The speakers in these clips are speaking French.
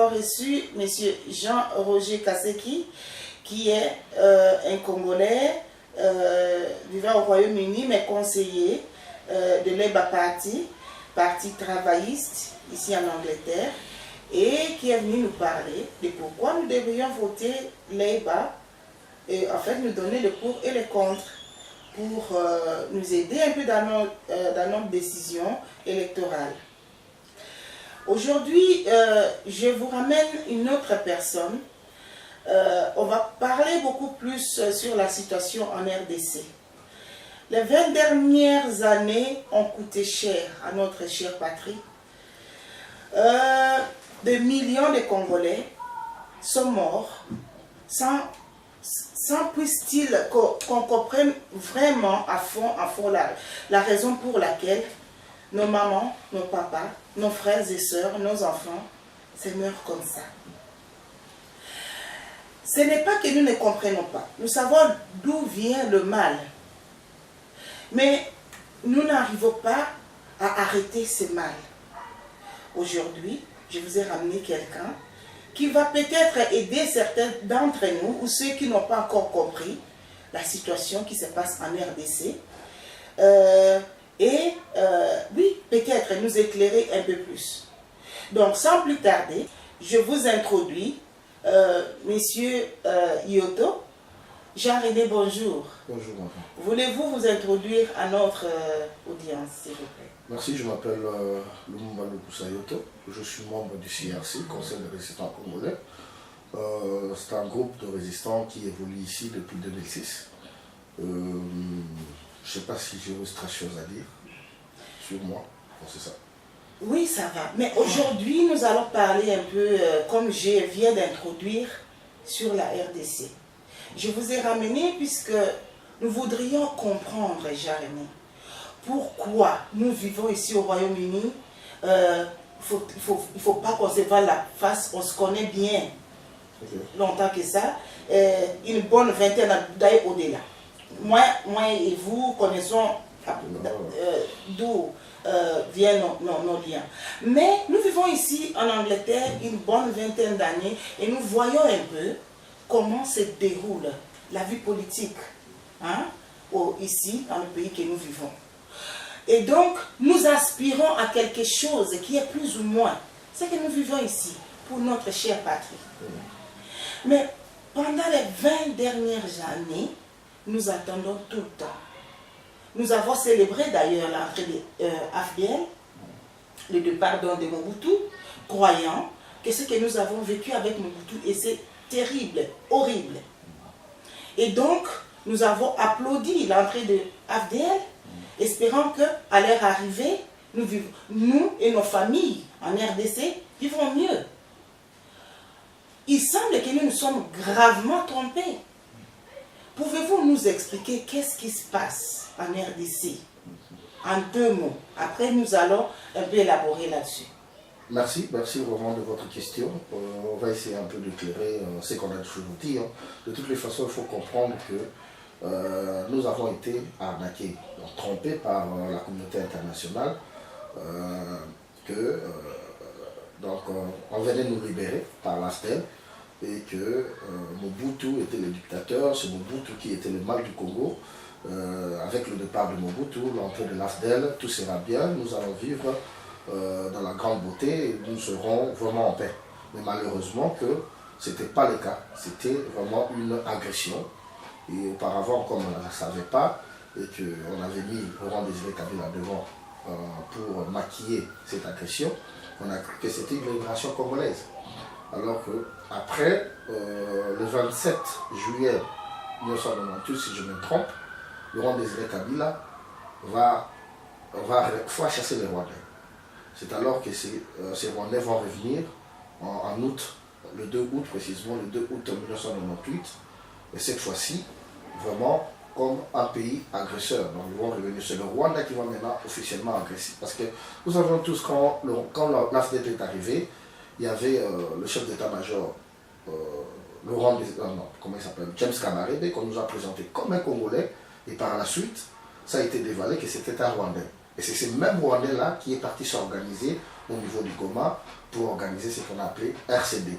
avons reçu M. Jean-Roger Kaseki, qui est un Congolais vivant au Royaume-Uni, mais conseiller de Labour Party, parti travailliste ici en Angleterre, et qui est venu nous parler de pourquoi nous devrions voter Labour, et en fait nous donner le pour et le contre pour nous aider un peu dans notre décision électorale. Aujourd'hui, je vous ramène une autre personne. On va parler beaucoup plus sur la situation en RDC. Les 20 dernières années ont coûté cher à notre chère patrie. Des millions de Congolais sont morts sans puisse-t-il qu'on comprenne vraiment à fond la raison pour laquelle nos mamans, nos papas, nos frères et sœurs, nos enfants se meurent comme ça. Ce n'est pas que nous ne comprenons pas. Nous savons d'où vient le mal. Mais nous n'arrivons pas à arrêter ce mal. Aujourd'hui, je vous ai ramené quelqu'un qui va peut-être aider certains d'entre nous ou ceux qui n'ont pas encore compris la situation qui se passe en RDC. Oui, peut-être nous éclairer un peu plus. Donc, sans plus tarder, je vous introduis Monsieur Yoto. Jean-René, bonjour. Bonjour, madame. Voulez-vous vous introduire à notre audience, s'il vous plaît? Merci, je m'appelle Lumumba Lukusa Yoto. Je suis membre du CRC, Conseil de résistants congolais. C'est un groupe de résistants qui évolue ici depuis 2006. Je ne sais pas si j'ai autre chose à dire sur moi. Bon, c'est ça. Oui, ça va. Mais aujourd'hui, nous allons parler un peu, comme je viens d'introduire, sur la RDC. Je vous ai ramené puisque nous voudrions comprendre, Jérémy, pourquoi nous vivons ici au Royaume-Uni. Il faut pas qu'on se voit la face, on se connaît bien. Okay. Longtemps que ça. Une bonne vingtaine d'années au-delà. Moi et vous connaissons d'où viennent nos liens. Mais nous vivons ici en Angleterre une bonne vingtaine d'années et nous voyons un peu comment se déroule la vie politique ici, dans le pays que nous vivons. Et donc, nous aspirons à quelque chose qui est plus ou moins ce que nous vivons ici, pour notre chère patrie. Mais pendant les 20 dernières années, nous attendons tout le temps. Nous avons célébré d'ailleurs l'entrée de AFDL, le départ de Mobutu, croyant que ce que nous avons vécu avec Mobutu, et c'est terrible, horrible. Et donc, nous avons applaudi l'entrée de AFDL, espérant qu'à leur arrivée, nous et nos familles en RDC vivrons mieux. Il semble que nous nous sommes gravement trompés. Pouvez-vous nous expliquer qu'est-ce qui se passe en RDC en 2 mots? Après, nous allons un peu élaborer là-dessus. Merci vraiment de votre question. On va essayer un peu d'éclairer ce qu'on a toujours dit. De toutes les façons, il faut comprendre que nous avons été arnaqués, trompés par la communauté internationale, on venait nous libérer par l'AFDEL et que Mobutu était le dictateur, c'est Mobutu qui était le mal du Congo. Avec le départ de Mobutu, l'entrée de l'AFDEL, tout sera bien, nous allons vivre dans la grande beauté et nous serons vraiment en paix. Mais malheureusement que ce n'était pas le cas, c'était vraiment une agression. Et auparavant, comme on ne la savait pas, et qu'on avait mis Laurent-Désiré Kabila devant pour maquiller cette agression, on a cru que c'était une libération congolaise. Alors qu'après, le 27 juillet 1998, si je me trompe, Laurent-Désiré Kabila va chasser les Rwandais. C'est alors que ces Rwandais vont revenir en août, le 2 août précisément, le 2 août 1998, et cette fois-ci, vraiment comme un pays agresseur. Donc ils vont revenir. C'est le Rwanda qui va maintenant officiellement agresser. Parce que nous savons tous, quand l'AFDEL est arrivé, il y avait le chef d'état-major, James Kabarebe, qu'on nous a présenté comme un Congolais, et par la suite, ça a été dévoilé que c'était un Rwandais. Et c'est ce même Rwandais-là qui est parti s'organiser au niveau du Goma pour organiser ce qu'on a appelé RCD.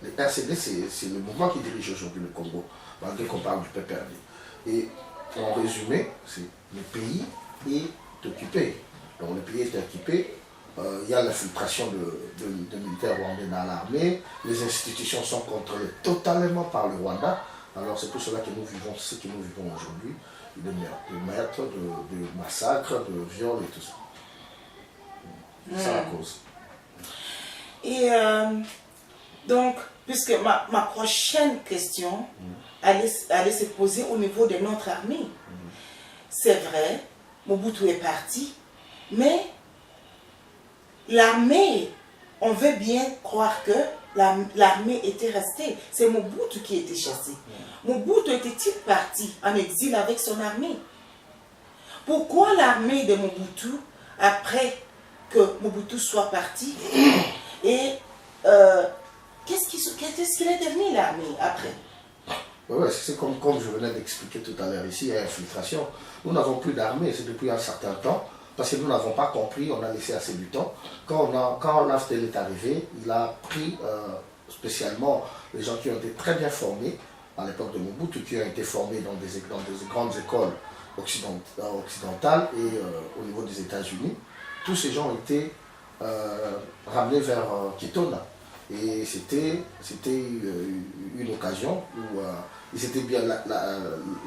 Le RCD, c'est le mouvement qui dirige aujourd'hui le Congo, malgré qu'on parle du PPRD. Et en résumé, le pays est occupé. Donc le pays est occupé. Il y a l'infiltration de militaires rwandais dans l'armée. Les institutions sont contrôlées totalement par le Rwanda. Alors c'est pour cela que nous vivons ce que nous vivons aujourd'hui, de meurtres, de massacres, de viols et tout ça. C'est ça la cause. Et donc, puisque ma prochaine question allait se poser au niveau de notre armée. C'est vrai, Mobutu est parti, mais l'armée, on veut bien croire que l'armée était restée. C'est Mobutu qui était chassé. Mobutu était-il parti en exil avec son armée? Pourquoi l'armée de Mobutu, après que Mobutu soit parti, et qu'est-ce qu'il est devenu l'armée après? Oui, c'est comme je venais d'expliquer tout à l'heure ici, il y a infiltration. Nous n'avons plus d'armée, c'est depuis un certain temps, parce que nous n'avons pas compris, on a laissé assez du temps. Quand l'AFDEL est arrivé, il a pris spécialement les gens qui ont été très bien formés à l'époque de Mobutu, qui ont été formés dans des grandes écoles occidentales et au niveau des États-Unis. Tous ces gens ont été ramenés vers Kitona. Et c'était une occasion où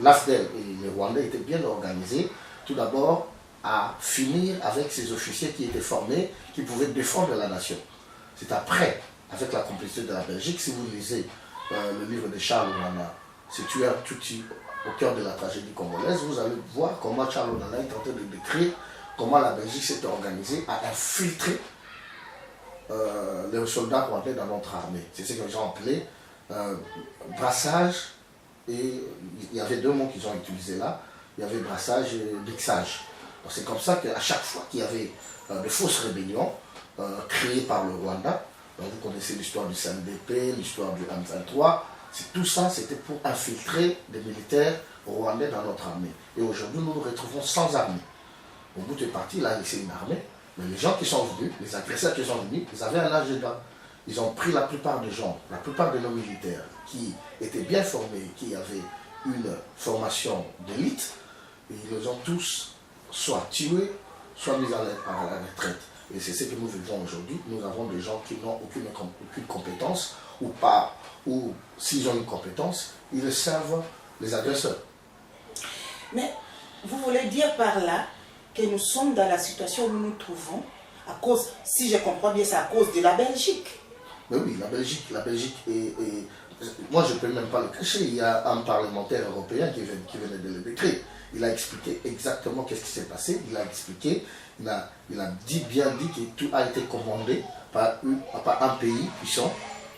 l'AFDEL et les Rwandais étaient bien organisés, tout d'abord à finir avec ces officiers qui étaient formés, qui pouvaient défendre la nation. C'est après, avec la complicité de la Belgique, si vous lisez le livre de Charles Onana, c'est Tueur Tutsi au cœur de la tragédie congolaise, vous allez voir comment Charles Onana est en train de décrire comment la Belgique s'est organisée à infiltrer les soldats rwandais dans notre armée. C'est ce que les gens appelaient brassage, et il y avait deux mots qu'ils ont utilisés là, il y avait brassage et mixage. C'est comme ça qu'à chaque fois qu'il y avait de fausses rébellions créées par le Rwanda, vous connaissez l'histoire du CNDP, l'histoire du M23, tout ça c'était pour infiltrer des militaires rwandais dans notre armée. Et aujourd'hui nous nous retrouvons sans armée. Mobutu est parti, il a laissé une armée, mais les gens qui sont venus, les agresseurs qui sont venus, ils avaient un agenda. Ils ont pris la plupart des gens, la plupart de nos militaires qui étaient bien formés, qui avaient une formation d'élite, et ils les ont tous soit tués, soit mis à la retraite. Et c'est ce que nous vivons aujourd'hui. Nous avons des gens qui n'ont aucune compétence, ou s'ils ont une compétence, ils servent les agresseurs. Mais vous voulez dire par là que nous sommes dans la situation où nous nous trouvons, à cause, si je comprends bien, c'est à cause de la Belgique. Mais oui, la Belgique est... Moi, je ne peux même pas le cacher. Il y a un parlementaire européen qui venait de le décrire. Il a expliqué exactement qu'est-ce qui s'est passé. Il a expliqué, il a bien dit que tout a été commandé par un pays puissant.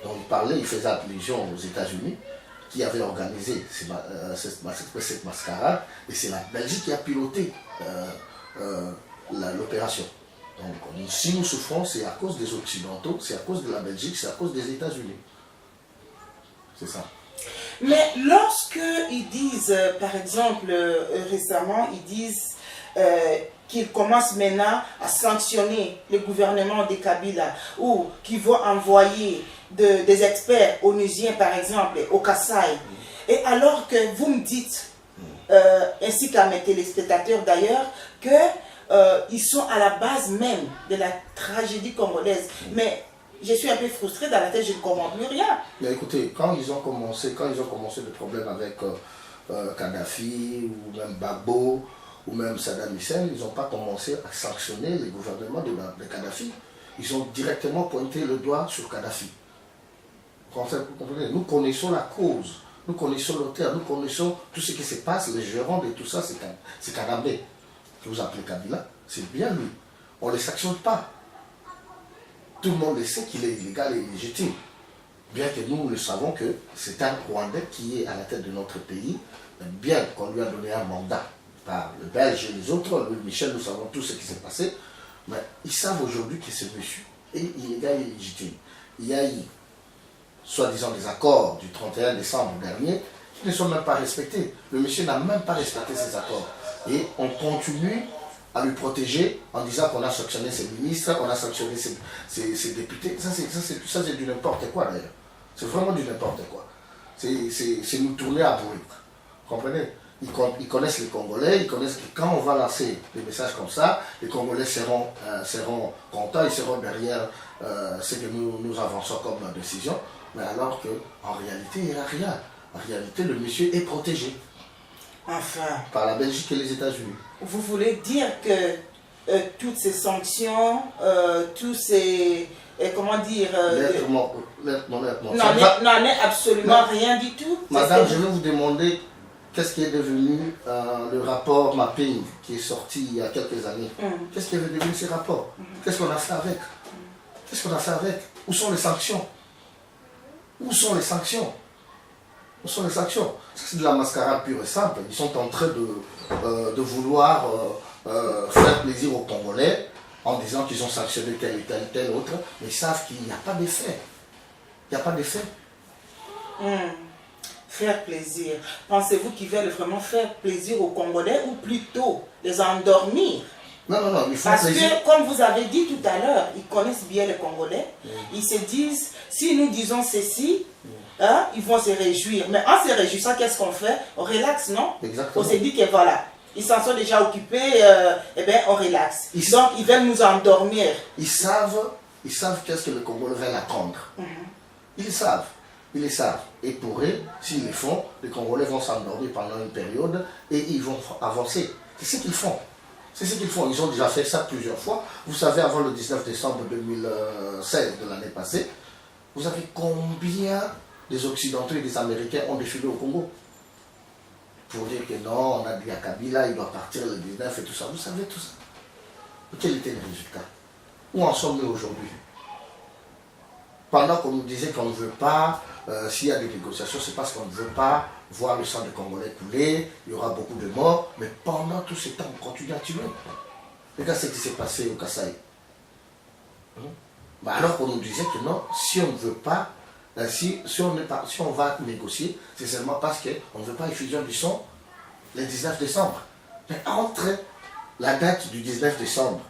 Donc il faisait allusion aux États-Unis qui avaient organisé cette mascarade. Et c'est la Belgique qui a piloté l'opération. Donc si nous souffrons, c'est à cause des Occidentaux, c'est à cause de la Belgique, c'est à cause des États-Unis. C'est ça. Mais lorsque ils disent, par exemple, récemment, ils disent qu'ils commencent maintenant à sanctionner le gouvernement de Kabila, ou qu'ils vont envoyer des experts onusiens, par exemple, au Kasaï, et alors que vous me dites, ainsi qu'à mes téléspectateurs d'ailleurs, que ils sont à la base même de la tragédie congolaise. Mais je suis un peu frustré dans la tête, je ne comprends plus rien. Mais écoutez, quand ils ont commencé le problème avec Kadhafi, ou même Gbagbo, ou même Saddam Hussein, ils n'ont pas commencé à sanctionner les gouvernements de Kadhafi. Ils ont directement pointé le doigt sur Kadhafi. Vous comprenez? Nous connaissons la cause, nous connaissons l'auteur, nous connaissons tout ce qui se passe, les gérants de tout ça, c'est Kadhafi, que vous appelez Kabila, c'est bien lui. On ne les sanctionne pas. Tout le monde le sait qu'il est illégal et illégitime. Bien que nous le savons que c'est un Rwandais qui est à la tête de notre pays, bien qu'on lui a donné un mandat par le Belge et les autres, Louis Michel, nous savons tout ce qui s'est passé, mais ils savent aujourd'hui que ce monsieur est illégal et illégitime. Il y a eu, soi-disant, des accords du 31 décembre dernier qui ne sont même pas respectés. Le monsieur n'a même pas respecté ces accords. Et on continue à lui protéger en disant qu'on a sanctionné ses ministres, on a sanctionné ses députés. Ça, c'est du n'importe quoi d'ailleurs. C'est vraiment du n'importe quoi. C'est nous tourner à bourrique. Vous comprenez? Ils connaissent les Congolais, ils connaissent que quand on va lancer des messages comme ça, les Congolais seront contents, ils seront derrière ce que nous avançons comme décision. Mais alors qu'en réalité, il n'y a rien. En réalité, le monsieur est protégé. Enfin. Par la Belgique et les États-Unis. Vous voulez dire que toutes ces sanctions, tous ces... comment dire... Non, n'est absolument rien du tout. Madame, je vais vous demander qu'est-ce qui est devenu le rapport mapping qui est sorti il y a quelques années. Qu'est-ce qui est devenu ces rapports? Qu'est-ce qu'on a fait avec? Qu'est-ce qu'on a fait avec? Où sont les sanctions? Où sont les sanctions? Où sont les sanctions? C'est de la mascarade pure et simple. Ils sont en train de vouloir faire plaisir aux Congolais en disant qu'ils ont sanctionné tel autre, mais ils savent qu'il n'y a pas d'effet. Il n'y a pas d'effet. Faire plaisir. Pensez-vous qu'ils veulent vraiment faire plaisir aux Congolais ou plutôt les endormir? Non, ils font Parce plaisir. que, comme vous avez dit tout à l'heure, ils connaissent bien les Congolais. Ils se disent, si nous disons ceci, hein, ils vont se réjouir. Mais en se réjouissant, qu'est-ce qu'on fait? On relaxe, non? Exactement. On se dit que voilà, ils s'en sont déjà occupés, eh bien, on relaxe. Donc, ils veulent nous endormir. Ils savent qu'est-ce que le Congolais va attendre. Ils savent. Ils le savent. Et pour eux, s'ils le font, les Congolais vont s'endormir pendant une période et ils vont avancer. C'est ce qu'ils font. C'est ce qu'ils font. Ils ont déjà fait ça plusieurs fois. Vous savez, avant le 19 décembre 2016 de l'année passée, vous savez combien des Occidentaux et des Américains ont défilé au Congo pour dire que non, on a dit à Kabila, il doit partir le 19 et tout ça. Vous savez tout ça. Quel était le résultat? Où en sommes-nous aujourd'hui? Pendant qu'on nous disait qu'on ne veut pas, s'il y a des négociations, c'est parce qu'on ne veut pas voir le sang des Congolais couler, il y aura beaucoup de morts, mais pendant tout ce temps, on continue à tuer. Regarde ce qui s'est passé au Kasaï. Alors qu'on nous disait que non, si on ne veut pas, si on va négocier, c'est seulement parce qu'on ne veut pas effusion du sang le 19 décembre. Mais entre la date du 19 décembre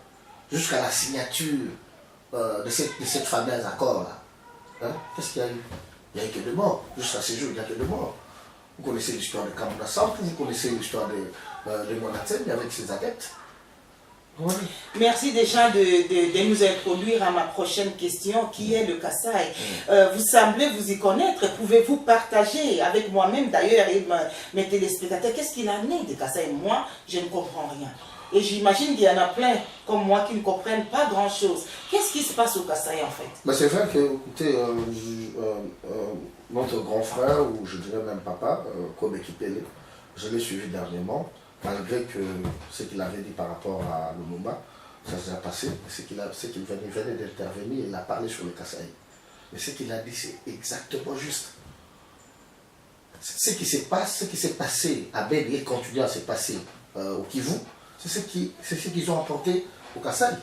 jusqu'à la signature de cette fameuse accord-là, qu'est-ce qu'il y a eu? Il n'y a eu que de morts. Jusqu'à ce jour, il n'y a que de morts. Vous connaissez l'histoire de Kamuna Samp, vous connaissez l'histoire de Monatsem avec ses adeptes. Oui. Merci déjà de nous introduire à ma prochaine question qui est le Kasaï. Vous semblez vous y connaître. Pouvez-vous partager avec moi-même d'ailleurs et mes téléspectateurs qu'est-ce qu'il en est de Kasaï? Moi, je ne comprends rien. Et j'imagine qu'il y en a plein comme moi qui ne comprennent pas grand-chose. Qu'est-ce qui se passe au Kasaï en fait? Mais c'est vrai que, écoutez, notre grand frère, ou je dirais même papa, Kobe Kipele, je l'ai suivi dernièrement, malgré que ce qu'il avait dit par rapport à Lumumba, ça s'est passé, ce qu'il venait d'intervenir, il a parlé sur le Kasaï. Mais ce qu'il a dit, c'est exactement juste. Ce qui s'est passé à Beni et continue à se passer au Kivu, c'est ce qu'ils ont apporté au Kasaï.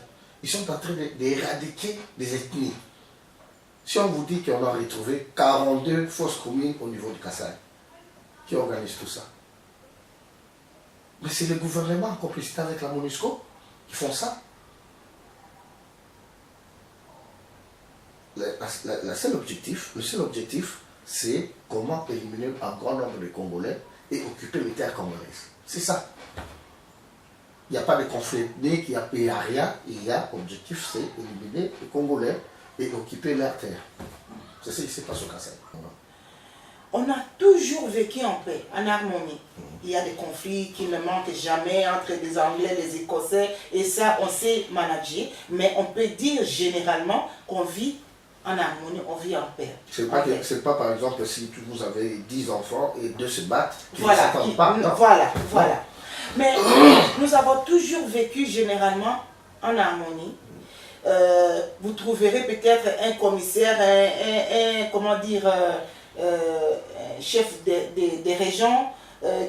Ils sont en train d'éradiquer des ethnies. Si on vous dit qu'on a retrouvé 42 fausses communes au niveau du Kasaï, qui organise tout ça? Mais c'est le gouvernement en complicité avec la MONUSCO qui font ça. Le seul objectif, c'est comment éliminer un grand nombre de Congolais et occuper les terres congolaises. C'est ça. Il n'y a pas de conflit, dès qu'il n'y a rien, l'objectif c'est éliminer les Congolais et occuper leurs terres. C'est ce qui se passe au Kasaï. On a toujours vécu en paix, en harmonie. Il y a des conflits qui ne manquent jamais entre les Anglais, les Écossais, et ça, on sait manager, mais on peut dire généralement qu'on vit en harmonie, on vit en paix. C'est pas par exemple si vous avez 10 enfants et 2 se battent, qui voilà, ne s'attendent pas. Voilà. Mais nous avons toujours vécu généralement en harmonie. Vous trouverez peut-être un commissaire, un chef des régions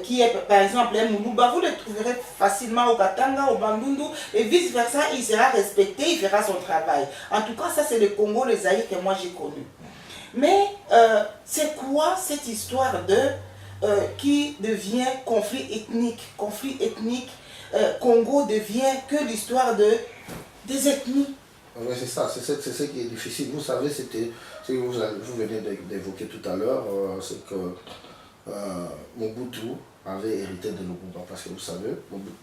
qui est par exemple un Moulouba, vous le trouverez facilement au Katanga, au Bandundu et vice versa, il sera respecté, il fera son travail. En tout cas, ça c'est le Congo, le Zaïre que moi j'ai connu. Mais c'est quoi cette histoire qui devient conflit ethnique Congo devient que l'histoire des ethnies. Oui, c'est ça, c'est ce qui est difficile. Vous savez, c'était ce que vous venez d'évoquer tout à l'heure, c'est que Mobutu avait hérité de Lumumba, parce que vous savez,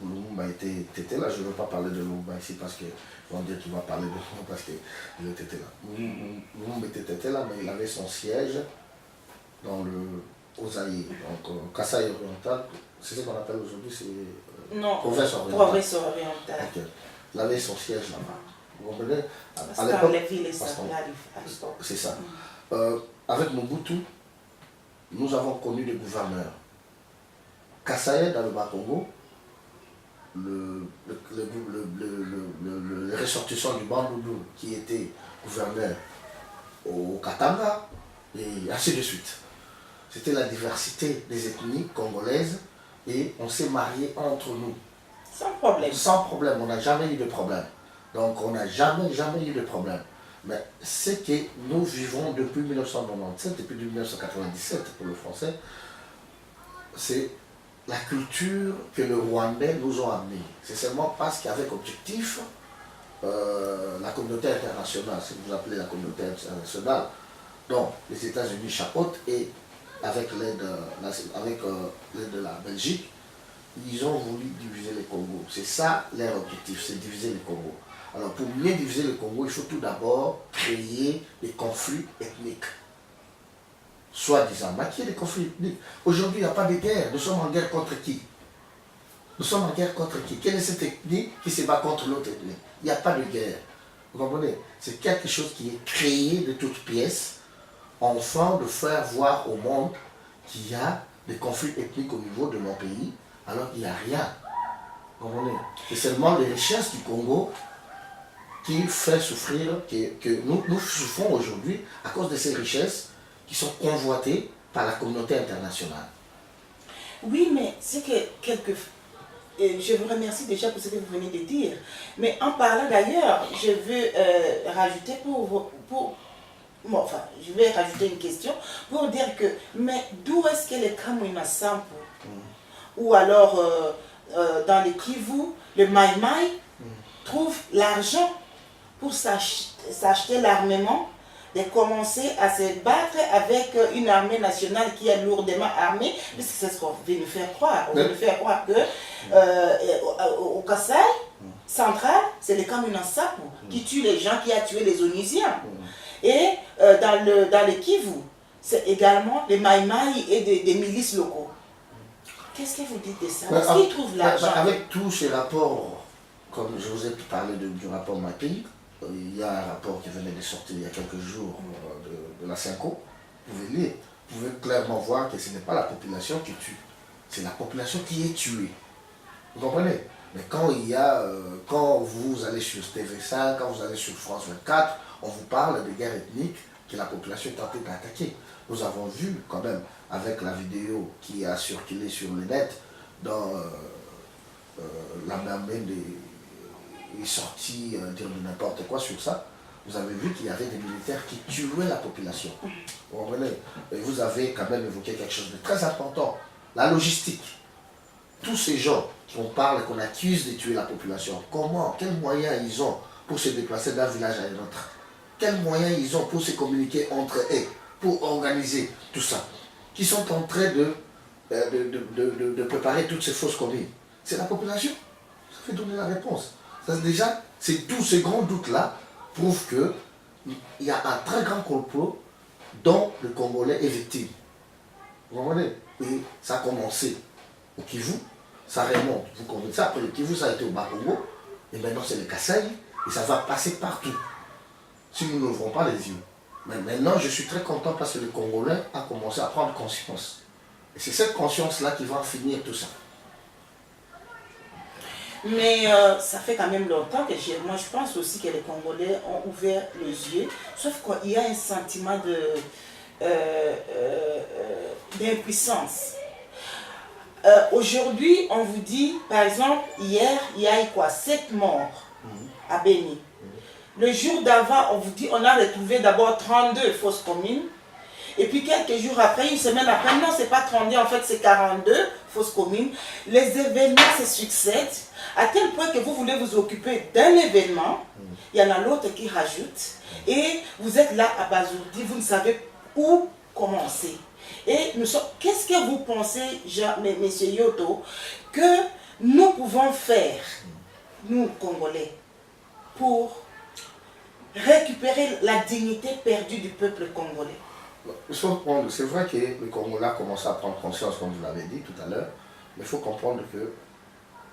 Lumumba était tété là. Je ne veux pas parler de Lumumba ici parce qu'ils vont dire qu'il va parler de Lumumba parce qu'il était tété là. Lumumba était tété là, mais il avait son siège dans au Zaïre, donc Kasaï oriental, c'est ce qu'on appelle aujourd'hui, c'est province orientale. Province orientale. Okay. Il avait son siège là-bas. Vous comprenez? À l'époque, c'est ça. Avec Mobutu, nous avons connu des gouverneurs. Kassaye dans le Bas-Congo, le ressortissant du Bandundu qui était gouverneur au Katanga, et ainsi de suite. C'était la diversité des ethnies congolaises et on s'est mariés entre nous. Sans problème. Sans problème, on n'a jamais eu de problème. Donc on n'a jamais eu de problème. Mais ce que nous vivons depuis 1997, depuis 1997 pour le français, c'est la culture que les Rwandais nous ont amenée. C'est seulement parce qu'avec objectif, la communauté internationale, si vous appelez la communauté internationale, donc les États-Unis chapeautent et avec l'aide de la Belgique, ils ont voulu diviser le Congo. C'est ça leur objectif, c'est diviser le Congo. Alors pour mieux diviser le Congo, il faut tout d'abord créer des conflits ethniques. Soi-disant, qu'il y ait des conflits ethniques. Aujourd'hui, il n'y a pas de guerre. Nous sommes en guerre contre qui? Nous sommes en guerre contre qui? Quelle est cette ethnie qui se bat contre l'autre ethnie? Il n'y a pas de guerre. Vous comprenez? C'est quelque chose qui est créé de toutes pièces, afin de faire voir au monde qu'il y a des conflits ethniques au niveau de mon pays, alors qu'il n'y a rien. Vous comprenez? C'est seulement les richesses du Congo qui fait souffrir, que nous souffrons aujourd'hui à cause de ces richesses qui sont convoitées par la communauté internationale. Oui, mais c'est que je vous remercie déjà pour ce que vous venez de dire. Mais en parlant d'ailleurs, je veux rajouter je vais rajouter une question pour dire que, mais d'où est-ce que les Kamwina Sampo ou alors dans le Kivu, le Mai Mai trouve l'argent pour s'acheter l'armement, de commencer à se battre avec une armée nationale qui est lourdement armée, puisque c'est ce qu'on veut nous faire croire. On veut nous faire croire que au Kasaï central, c'est le Kamwina Sampo qui tue les gens, qui a tué les Onusiens. Et dans le Kivu, c'est également les Mai Mai et des milices locaux. Qu'est-ce que vous dites de ça? Est-ce qu'ils trouvent l'argent? Avec tous ces rapports, comme je vous ai parlé du rapport MAPI, il y a un rapport qui venait de sortir il y a quelques jours de la CINCO. Vous pouvez lire, vous pouvez clairement voir que ce n'est pas la population qui tue, c'est la population qui est tuée. Vous comprenez? Mais quand vous allez sur TV5, quand vous allez sur France 24, on vous parle de guerre ethnique que la population est en train d'attaquer. Nous avons vu quand même, avec la vidéo qui a circulé sur le net, dans la Mermaine est sortie dire de n'importe quoi sur ça. Vous avez vu qu'il y avait des militaires qui tuaient la population. Vous comprenez? Et vous avez quand même évoqué quelque chose de très important, la logistique. Tous ces gens qu'on parle, qu'on accuse de tuer la population, comment, quels moyens ils ont pour se déplacer d'un village à un autre? Quels moyens ils ont pour se communiquer entre eux, pour organiser tout ça? Qui sont en train de préparer toutes ces fausses communes? C'est la population. Ça fait donner la réponse. Ça, déjà, tous ces grands doutes-là prouvent qu'il y a un très grand complot dont le Congolais est victime. Vous comprenez? Et ça a commencé au Kivu, ça remonte. Vous comprenez ça? Après le Kivu, ça a été au Bas-Congo, et maintenant c'est le Kasaï, et ça va passer partout. Si nous n'ouvrons pas les yeux. Mais maintenant, je suis très content parce que le Congolais a commencé à prendre conscience. Et c'est cette conscience-là qui va finir tout ça. Mais ça fait quand même longtemps que moi je pense aussi que les Congolais ont ouvert les yeux, sauf qu'il y a un sentiment d'impuissance. Aujourd'hui, on vous dit, par exemple, hier, il y a eu 7 morts à Béni. Le jour d'avant, on vous dit, on a retrouvé d'abord 32 fausses communes. Et puis quelques jours après, une semaine après, non, c'est pas 32, en fait c'est 42, fausse commune. Les événements se succèdent à tel point que vous voulez vous occuper d'un événement, il y en a l'autre qui rajoute, et vous êtes là abasourdi, vous ne savez où commencer. Et qu'est-ce que vous pensez, Monsieur Yoto, que nous pouvons faire, nous Congolais, pour récupérer la dignité perdue du peuple congolais? C'est vrai que le Congolais a commencé à prendre conscience, comme vous l'avez dit tout à l'heure, mais il faut comprendre que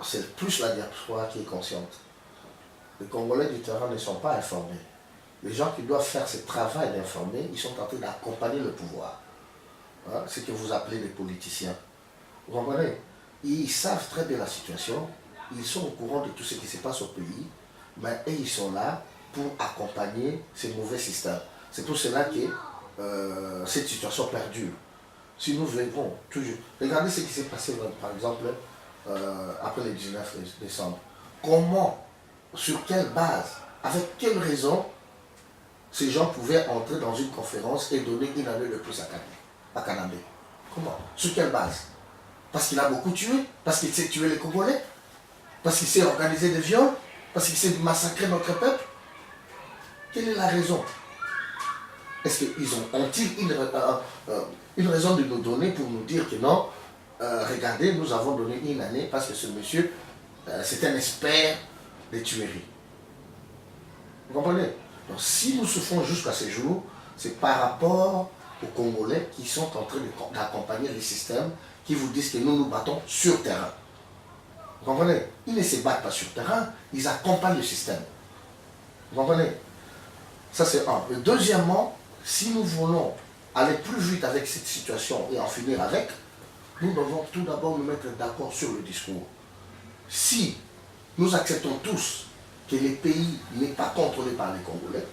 c'est plus la diaspora qui est consciente. Les Congolais du terrain ne sont pas informés. Les gens qui doivent faire ce travail d'informer, ils sont en train d'accompagner le pouvoir. Hein, ce que vous appelez les politiciens. Vous comprenez? Ils savent très bien la situation, ils sont au courant de tout ce qui se passe au pays, mais ils sont là pour accompagner ces mauvais systèmes. C'est pour cela que cette situation perdure. Si nous verrons toujours, regardez ce qui s'est passé par exemple après le 19 décembre. Comment, sur quelle base, avec quelle raison ces gens pouvaient entrer dans une conférence et donner une année de plus à Kanambe? Comment? Sur quelle base? Parce qu'il a beaucoup tué? Parce qu'il sait tuer les Congolais? Parce qu'il sait organiser des viols? Parce qu'il sait massacrer notre peuple? Quelle est la raison? Est-ce qu'ils ont-ils une raison de nous donner pour nous dire que non, regardez, nous avons donné une année parce que ce monsieur, c'est un expert des tueries? Vous comprenez? Donc si nous souffrons jusqu'à ce jour, c'est par rapport aux Congolais qui sont en train d'accompagner les systèmes qui vous disent que nous nous battons sur terrain. Vous comprenez? Ils ne se battent pas sur terrain, ils accompagnent le système. Vous comprenez? Ça c'est un. Et deuxièmement, si nous voulons aller plus vite avec cette situation et en finir avec, nous devons tout d'abord nous mettre d'accord sur le discours. Si nous acceptons tous que le pays n'est pas contrôlé par les Congolais,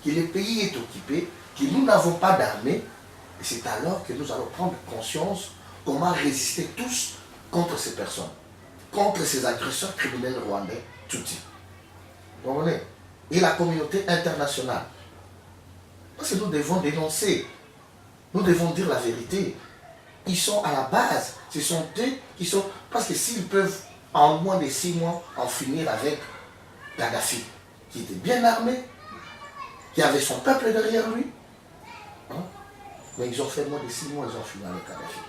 que le pays est occupé, que nous n'avons pas d'armée, c'est alors que nous allons prendre conscience comment résister tous contre ces personnes, contre ces agresseurs criminels rwandais, Tutsi. Vous comprenez? Et la communauté internationale. Parce que nous devons dénoncer, nous devons dire la vérité. Ils sont à la base, ce sont eux qui sont... Parce que s'ils peuvent, en moins de 6 mois, en finir avec Kadhafi, qui était bien armé, qui avait son peuple derrière lui, hein? Mais ils ont fait moins de 6 mois, ils ont fini avec Kadhafi.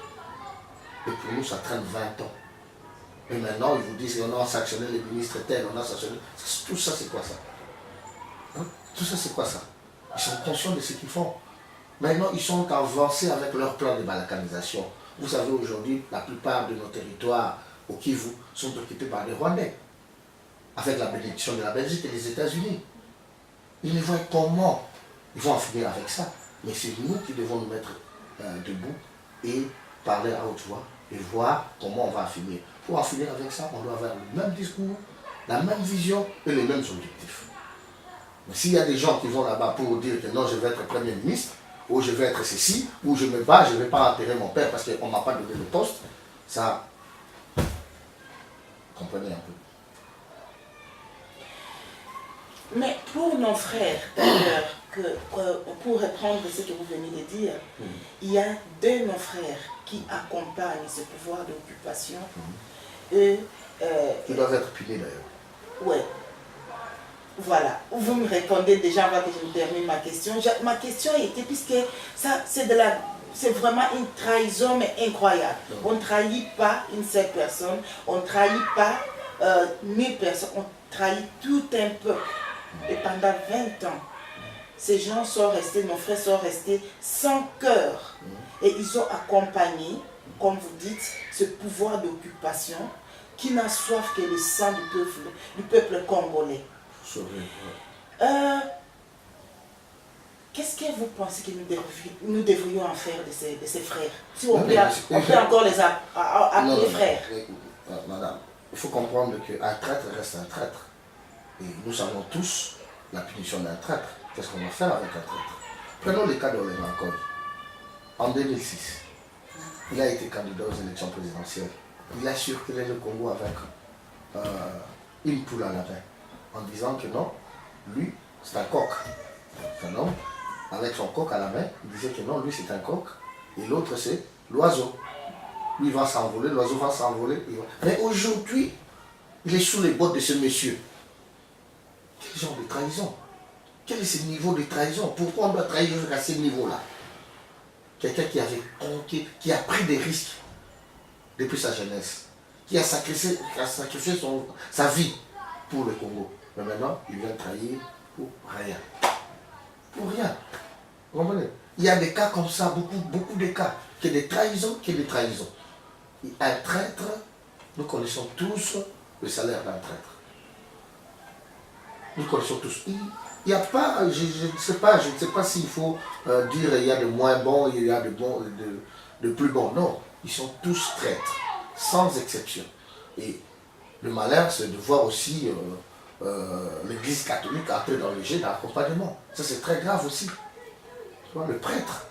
Et pour nous, ça traîne 20 ans. Et maintenant, ils vous disent qu'on a sanctionné les ministres tels, on a sanctionné... Tout ça, c'est quoi ça? Hein? Tout ça, c'est quoi ça? Ils sont conscients de ce qu'ils font. Maintenant, ils sont avancés avec leur plan de balkanisation. Vous savez, aujourd'hui, la plupart de nos territoires au Kivu sont occupés par des Rwandais, avec la bénédiction de la Belgique et des États-Unis. Ils voient comment ils vont en finir avec ça. Mais c'est nous qui devons nous mettre debout et parler à haute voix et voir comment on va en finir. Pour en finir avec ça, on doit avoir le même discours, la même vision et les mêmes objectifs. Mais s'il y a des gens qui vont là-bas pour dire que non, je vais être Premier ministre, ou je vais être ceci, ou je me bats, je ne vais pas enterrer mon père parce qu'on ne m'a pas donné le poste, ça, comprenez un peu. Mais pour nos frères, d'ailleurs, pour reprendre ce que vous venez de dire, il y a 2 nos frères qui accompagnent ce pouvoir d'occupation. Ils doivent être punis d'ailleurs. Oui. Voilà, vous me répondez déjà avant que je me termine ma question. Ma question était, puisque ça, c'est vraiment une trahison mais incroyable. On ne trahit pas une seule personne, on ne trahit pas 1000 personnes, on trahit tout un peuple. Et pendant 20 ans, ces gens sont restés, nos frères sont restés sans cœur. Et ils ont accompagné, comme vous dites, ce pouvoir d'occupation qui n'a soif que le sang du peuple congolais. Qu'est-ce que vous pensez que nous devrions en faire de ces frères? Si on peut encore les appeler frères. Madame, il faut comprendre qu'un traître reste un traître. Et nous savons tous la punition d'un traître. Qu'est-ce qu'on va faire avec un traître? Prenons le cas d'Olema Nkoy. En 2006, il a été candidat aux élections présidentielles. Il a circulé le Congo avec une poule à la main, en disant que non, lui, c'est un coq. C'est un homme, avec son coq à la main, il disait que non, lui c'est un coq, et l'autre c'est l'oiseau. Lui il va s'envoler, l'oiseau va s'envoler. Mais aujourd'hui, il est sous les bottes de ce monsieur. Quel genre de trahison? Quel est ce niveau de trahison? Pourquoi on doit trahir jusqu'à ce niveau-là? Quelqu'un qui a pris des risques depuis sa jeunesse, qui a sacrifié sa vie pour le Congo. Mais maintenant, il vient trahir pour rien. Pour rien. Vous comprenez? Il y a des cas comme ça, beaucoup de cas. Qu'il y ait des trahisons, Un traître, nous connaissons tous le salaire d'un traître. Nous connaissons tous. Il n'y a pas, je ne sais pas s'il faut dire il y a de moins bons, il y a de bons, de plus bons. Non, ils sont tous traîtres, sans exception. Et le malheur, c'est de voir aussi l'Église catholique entrer dans le jeu d'accompagnement. Ça, c'est très grave aussi. Tu vois, le prêtre,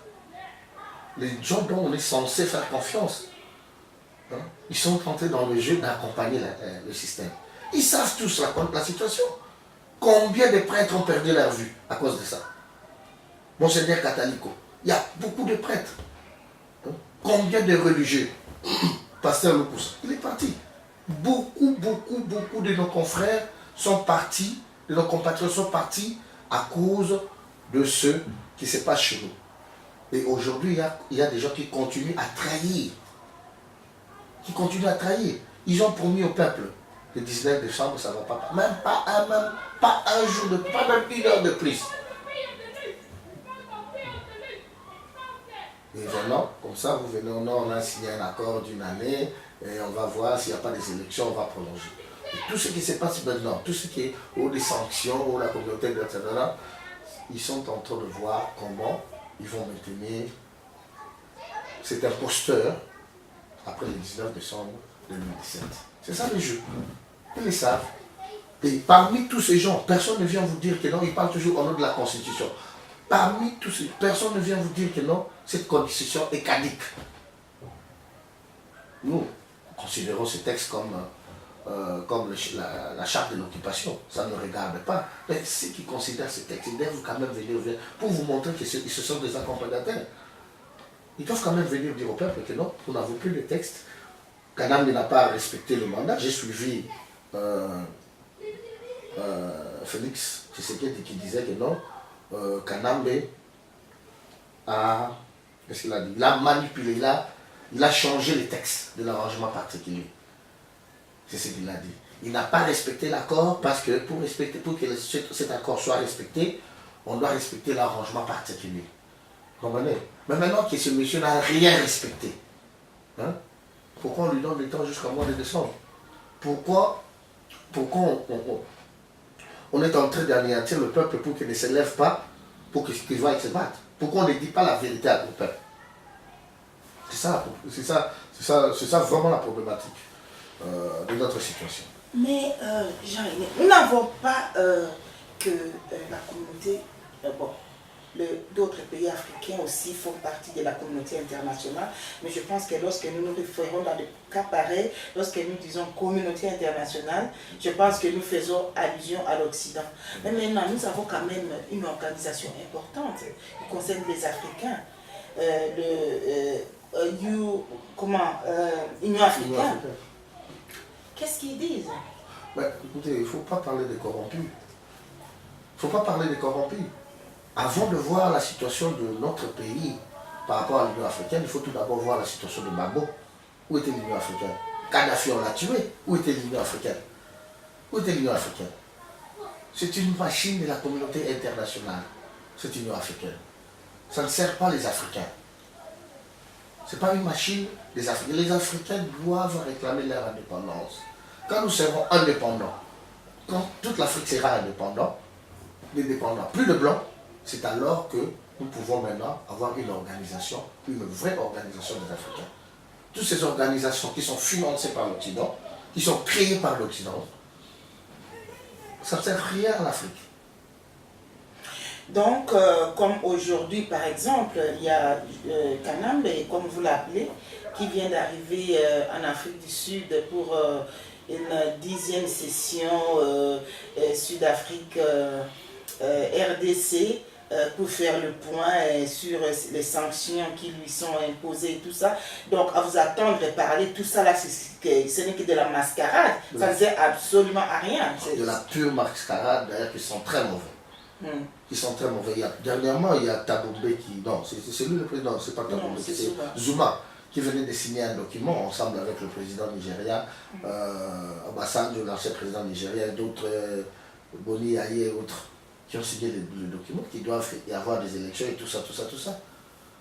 les gens dont on est censé faire confiance, hein, ils sont entrés dans le jeu d'accompagner le système. Ils savent tous la situation. Combien de prêtres ont perdu leur vue à cause de ça? Monseigneur Catalico, il y a beaucoup de prêtres. Hein? Combien de religieux? Pasteur Lepousse, il est parti. Beaucoup de nos confrères sont partis, de nos compatriotes sont partis à cause de ce qui se passe chez nous. Et aujourd'hui, il y a des gens qui continuent à trahir. Ils ont promis au peuple, le 19 décembre, ça ne va pas. Même pas un jour, pas même une heure de plus. Et vraiment, comme ça, vous venez, on a signé un accord d'une année, et on va voir s'il n'y a pas des élections, on va prolonger. Et tout ce qui se passe maintenant, tout ce qui est des sanctions, la communauté, etc., ils sont en train de voir comment ils vont maintenir cet imposteur après le 19 décembre 2017. C'est ça le jeu. Ils le savent. Et parmi tous ces gens, personne ne vient vous dire que non, ils parlent toujours au nom de la Constitution. Parmi tous ces personne ne vient vous dire que non, cette Constitution est caduque. Nous considérons ce texte comme la charte de l'occupation. Ça ne regarde pas. Mais ceux qui considèrent ce texte, ils doivent quand même venir pour vous montrer qu'ils se sont des accompagnateurs. Ils doivent quand même venir dire au peuple que non, vous n'avez plus de texte. Kanambe n'a pas respecté le mandat. J'ai suivi Félix Tshisekedi qui disait que non, Kanambe a, qu'est-ce qu'il a dit? Il a manipulé, il a changé les textes de l'arrangement particulier. C'est ce qu'il a dit. Il n'a pas respecté l'accord parce que pour que cet accord soit respecté, on doit respecter l'arrangement particulier. Vous comprenez? Mais maintenant que ce monsieur n'a rien respecté, hein, pourquoi on lui donne le temps jusqu'au mois de décembre? Pourquoi on est en train d'anéantir le peuple pour qu'il ne se lève pas, pour qu'il va se battre? Pourquoi on ne dit pas la vérité au peuple? C'est ça vraiment la problématique de notre situation. Mais Jean-René, nous n'avons pas que la communauté, d'autres pays africains aussi font partie de la communauté internationale, mais je pense que lorsque nous nous référons dans des cas pareils, lorsque nous disons communauté internationale, je pense que nous faisons allusion à l'Occident. Mais maintenant, nous avons quand même une organisation importante qui concerne les Africains, Union africaine. Qu'est-ce qu'ils disent? Écoutez, il ne faut pas parler des corrompus. Avant de voir la situation de notre pays par rapport à l'Union africaine, il faut tout d'abord voir la situation de Gbagbo. Où était l'Union africaine? Kadhafi, on l'a tué. Où était l'Union africaine? C'est une machine de la communauté internationale, cette Union africaine. Ça ne sert pas les Africains. Ce n'est pas une machine des Africains. Les Africains doivent réclamer leur indépendance. Quand nous serons indépendants, quand toute l'Afrique sera indépendante, plus de blancs, c'est alors que nous pouvons maintenant avoir une organisation, une vraie organisation des Africains. Toutes ces organisations qui sont financées par l'Occident, qui sont créées par l'Occident, ça ne sert rien à l'Afrique. Donc, comme aujourd'hui, par exemple, il y a Kanambe, comme vous l'appelez, qui vient d'arriver en Afrique du Sud pour une 10e session Sud-Afrique RDC pour faire le point sur les sanctions qui lui sont imposées et tout ça. Donc, à vous attendre parler, tout ça là, ce n'est que de la mascarade. Ça ne sert absolument à rien. De la pure mascarade, d'ailleurs, qui sont très mauvais. Qui sont très mauvais. Dernièrement, il y a Tabombe qui... Non, c'est lui le président, c'est pas Tabombe, c'est Zuma, qui venait de signer un document ensemble avec le président nigérien, Obasanjo, l'ancien président nigérien, et d'autres, Boni Aye et autres, qui ont signé le document, qui doivent y avoir des élections et tout ça, tout ça, tout ça.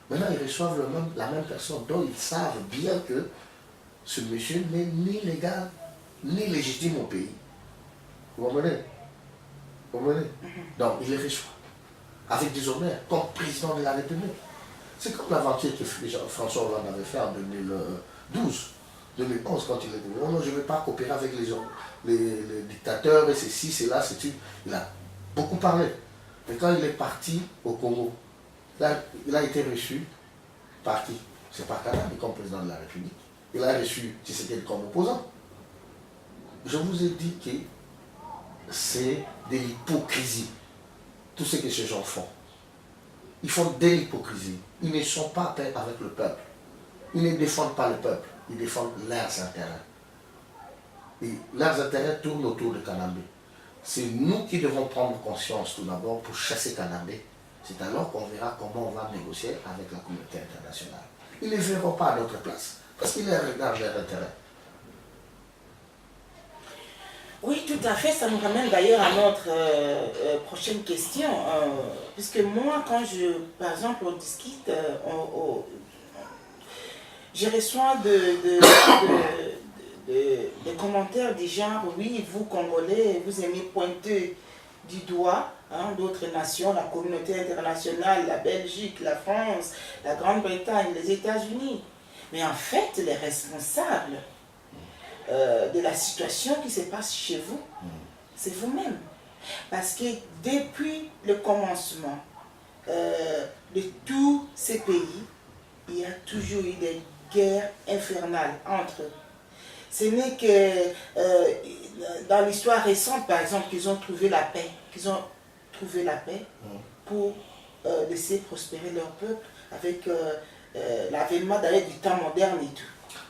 Maintenant, ils reçoivent la même personne, dont ils savent bien que ce monsieur n'est ni légal, ni légitime au pays. Vous comprenez? Vous comprenez? Donc, il les reçoit avec des honneurs, comme président de la République. C'est comme l'aventure que François Hollande avait fait en 2012, 2011, quand il était dit, oh non, je ne vais pas coopérer avec les dictateurs, et ceci, c'est là, c'est tout. Il a beaucoup parlé. Mais quand il est parti au Congo, il a été reçu par qui? C'est par Kadhafi comme président de la République. Il a reçu Tshisekedi comme opposant. Je vous ai dit que c'est de l'hypocrisie, tout ce que ces gens font. Ils font de l'hypocrisie. Ils ne sont pas peints avec le peuple. Ils ne défendent pas le peuple. Ils défendent leurs intérêts. Et leurs intérêts tournent autour de Kanambe. C'est nous qui devons prendre conscience tout d'abord pour chasser Kanambe. C'est alors qu'on verra comment on va négocier avec la communauté internationale. Ils ne verront pas à notre place. Parce qu'ils regardent leurs intérêts. Oui, tout à fait. Ça nous ramène d'ailleurs à notre prochaine question. Puisque moi, quand par exemple, on discute, je reçois des commentaires du genre, oui, vous Congolais, vous aimez pointer du doigt d'autres nations, la communauté internationale, la Belgique, la France, la Grande-Bretagne, les États-Unis. Mais en fait, les responsables de la situation qui se passe chez vous, c'est vous-même. Parce que depuis le commencement de tous ces pays, il y a toujours eu des guerres infernales entre eux. Ce n'est que dans l'histoire récente, par exemple, qu'ils ont trouvé la paix, pour laisser prospérer leur peuple avec l'avènement d'ailleurs du temps moderne et tout.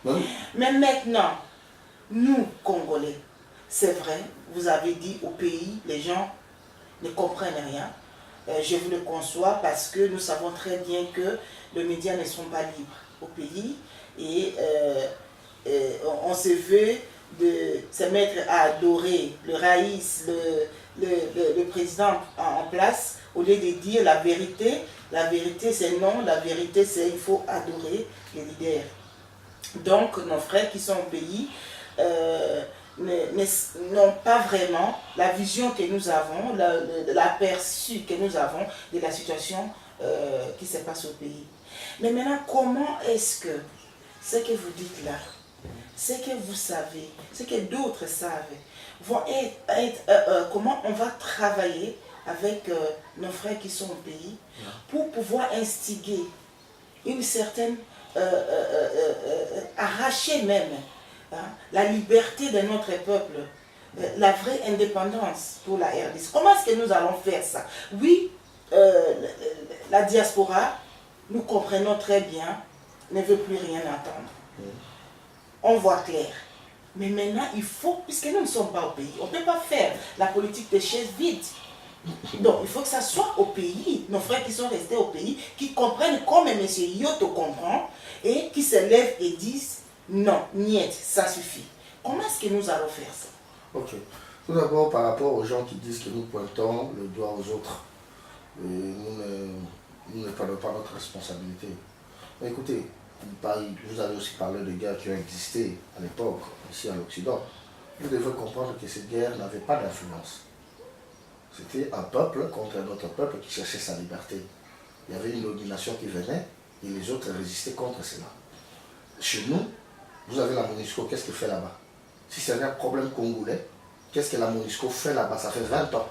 Oui. Mais maintenant, nous, Congolais, c'est vrai, vous avez dit au pays, les gens ne comprennent rien. Je vous le conçois parce que nous savons très bien que les médias ne sont pas libres au pays et on se veut de se mettre à adorer le raïs, le président en place, au lieu de dire la vérité. La vérité c'est non, la vérité c'est il faut adorer les leaders. Donc nos frères qui sont au pays n'ont pas vraiment la vision que nous avons, l'aperçu que nous avons de la situation qui se passe au pays. Mais maintenant, comment est-ce que ce que vous dites là, ce que vous savez, ce que d'autres savent, vont comment on va travailler avec nos frères qui sont au pays pour pouvoir instiguer une certaine, arracher même la liberté de notre peuple, la vraie indépendance pour la RDC. Comment est-ce que nous allons faire ça? Oui, la diaspora, nous comprenons très bien, ne veut plus rien entendre. On voit clair. Mais maintenant, il faut, puisque nous ne sommes pas au pays, on ne peut pas faire la politique des chaises vides. Donc, il faut que ça soit au pays, nos frères qui sont restés au pays, qui comprennent comme M. Yoto comprend, et qui se lèvent et disent, non, niet, ça suffit. Comment est-ce que nous allons faire ça? Ok. Tout d'abord, par rapport aux gens qui disent que nous pointons le doigt aux autres, nous ne prenons pas notre responsabilité. Mais écoutez, vous avez aussi parlé de guerres qui ont existé à l'époque, ici à l'Occident. Vous devez comprendre que ces guerres n'avaient pas d'influence. C'était un peuple contre un autre peuple qui cherchait sa liberté. Il y avait une domination qui venait et les autres résistaient contre cela. Chez nous, vous avez la MONUSCO, qu'est-ce qu'elle fait là-bas? Si c'est un problème congolais, qu'est-ce que la MONUSCO fait là-bas? Ça fait 20 ans.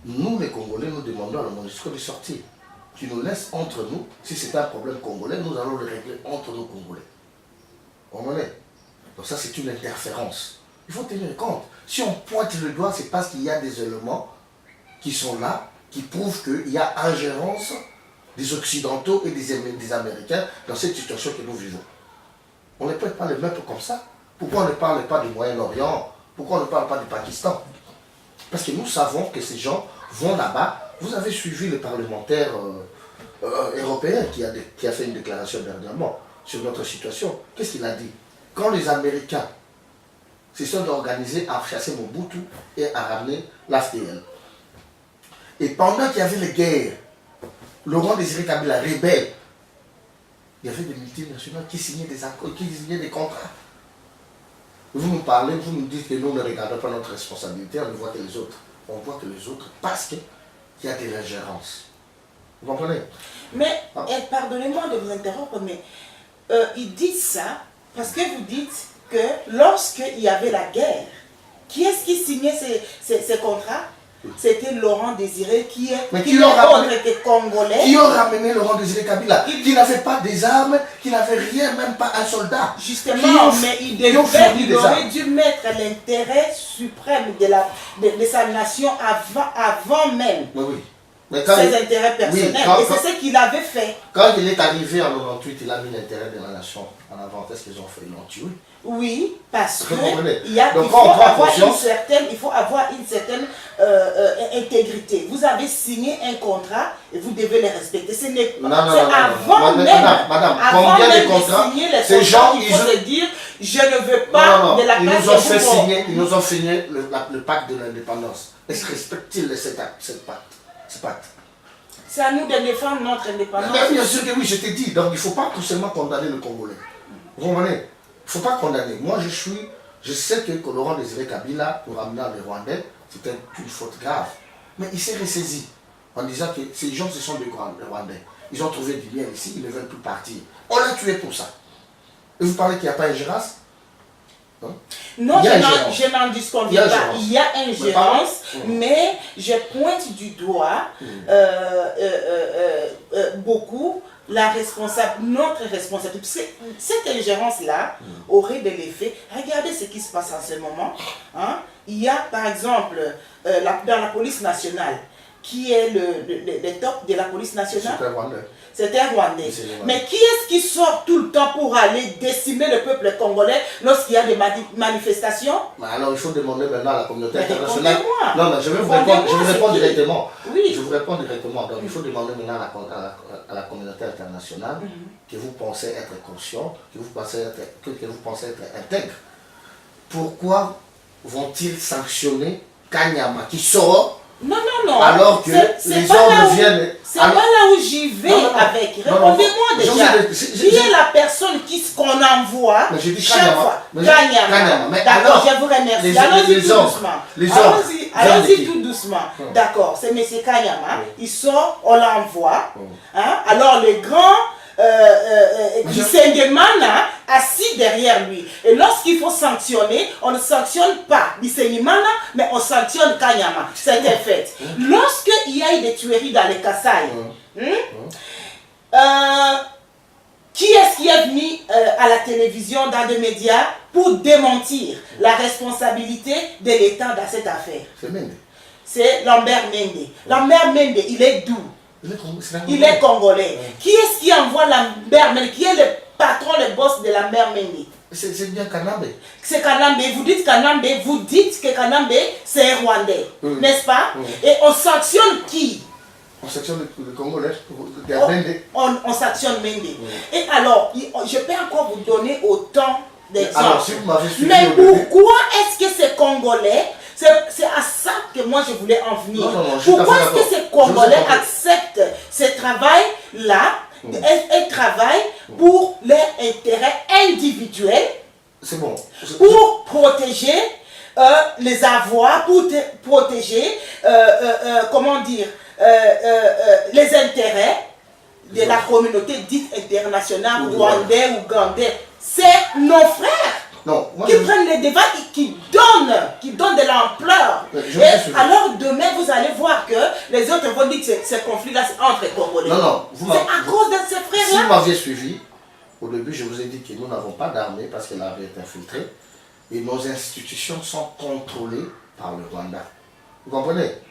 Nous, les Congolais, nous demandons à la MONUSCO de sortir. Qui nous laisse entre nous. Si c'est un problème congolais, nous allons le régler entre nous Congolais. Vous comprenez? Donc ça, c'est une interférence. Il faut tenir compte. Si on pointe le doigt, c'est parce qu'il y a des éléments qui sont là qui prouvent qu'il y a ingérence des Occidentaux et des Américains dans cette situation que nous vivons. On ne peut pas les mettre comme ça. Pourquoi on ne parle pas du Moyen-Orient? Pourquoi on ne parle pas du Pakistan? Parce que nous savons que ces gens vont là-bas. Vous avez suivi le parlementaire européen qui a fait une déclaration dernièrement sur notre situation. Qu'est-ce qu'il a dit? Quand les Américains se sont organisés à chasser Mobutu et à ramener l'AFDL. Et pendant qu'il y avait les guerres, Laurent Désiré Kabila, rebelle, il y avait des multinationales qui signaient des accords, qui signaient des contrats. Vous nous parlez, vous nous dites que nous ne regardons pas notre responsabilité, on ne voit que les autres. On voit que les autres parce qu'il y a de l'ingérence. Vous comprenez? Mais, pardonnez-moi de vous interrompre, mais ils disent ça parce que vous dites que lorsqu'il y avait la guerre, qui est-ce qui signait ces contrats? C'était Laurent Désiré qui est autre congolais. Qui ont ramené Laurent Désiré Kabila, qui n'avait pas des armes, qui n'avait rien, même pas un soldat. Justement, mais il aurait dû mettre l'intérêt suprême de sa nation avant même. Oui. Mais ses intérêts personnels. Et c'est ce qu'il avait fait. Quand il est arrivé en 98, il a mis l'intérêt de la nation en avant. Qu'est-ce qu'ils ont fait? Ils l'ont tué. Oui, parce que il faut avoir une certaine intégrité. Vous avez signé un contrat et vous devez le respecter. Ce n'est pas avant même de signer les contrats qu'il faut se dire je ne veux pas de la place. Ils nous ont signé le pacte de l'indépendance. Est-ce que respectent-ils cette pacte? C'est à nous de défendre notre indépendance. Mais bien sûr que oui, je t'ai dit. Donc il ne faut pas tout seulement condamner le Congolais. Vous comprenez? Il ne faut pas condamner. Moi, je sais que Laurent Désiré Kabila, pour ramener les Rwandais, c'était une faute grave. Mais il s'est ressaisi en disant que ces gens, ce sont des Rwandais. Ils ont trouvé du bien ici, ils ne veulent plus partir. On l'a tué pour ça. Et vous parlez qu'il n'y a pas ingérence? Non, je n'en disconvie pas. Il y a ingérence, mais je pointe du doigt beaucoup notre responsabilité. Cette ingérence-là aurait de l'effet. Regardez ce qui se passe en ce moment. Hein? Il y a par exemple dans la police nationale, qui est le top de la police nationale. C'était un Rwandais. Mais qui est-ce qui sort tout le temps pour aller décimer le peuple congolais lorsqu'il y a des manifestations? Alors il faut demander maintenant à la communauté internationale. Non, mais je vais vous répondre directement. Oui. Je vous réponds directement. Donc il faut demander maintenant à la communauté internationale que vous pensez être conscient, que vous pensez être intègre. Pourquoi vont-ils sanctionner Kanyama qui sort? Non. Alors que les hommes viennent. C'est pas là où j'y vais avec. Répondez-moi déjà. Qui est la personne qu'on envoie chaque fois? Kanyama. D'accord, je vous remercie. Allons-y tout doucement. Allons-y tout doucement. D'accord, c'est M. Kanyama. Il sort, on l'envoie. Alors le grand Bisengimana assis derrière lui. Et lorsqu'il faut sanctionner, on ne sanctionne pas Bisengimana, mais on sanctionne Kanyama. C'est un fait. Lorsqu'il y a eu des tueries dans les Kasaï, qui est-ce qui est venu à la télévision, dans des médias, pour démentir la responsabilité de l'État dans cette affaire? C'est Mende. C'est Lambert Mende. Lambert Mende, il est d'où? Il est congolais. Qui est-ce qui envoie Lambert Mende? Qui est le patron, le boss de Lambert Mende? C'est bien Kanambe. C'est Kanambe. Vous dites Kanambe, vous dites que Kanambe, c'est un Rwandais. N'est-ce pas? Et on sanctionne qui? On sanctionne le Congolais. On sanctionne Mende. Et alors, je peux encore vous donner autant d'exemples. Alors, si vous m'avez suivi. Mais pourquoi est-ce que ces Congolais, c'est à ça que moi je voulais en venir. Pourquoi est-ce que ces Congolais acceptent ce travail-là? Elles travaillent pour leur intérêt individuel. C'est bon. Pour protéger les avoirs, pour protéger, comment dire, les intérêts de la communauté dite internationale, rwandais, ougandais. C'est nos frères. Non, qui prennent les débats, qui donnent de l'ampleur. Et alors demain, vous allez voir que les autres vont dire que ce conflit-là, c'est entre Congolais. Non, c'est à cause de ces frères-là. Si vous m'aviez suivi, au début, je vous ai dit que nous n'avons pas d'armée parce qu'elle avait été infiltrée. Et nos institutions sont contrôlées par le Rwanda. Vous comprenez?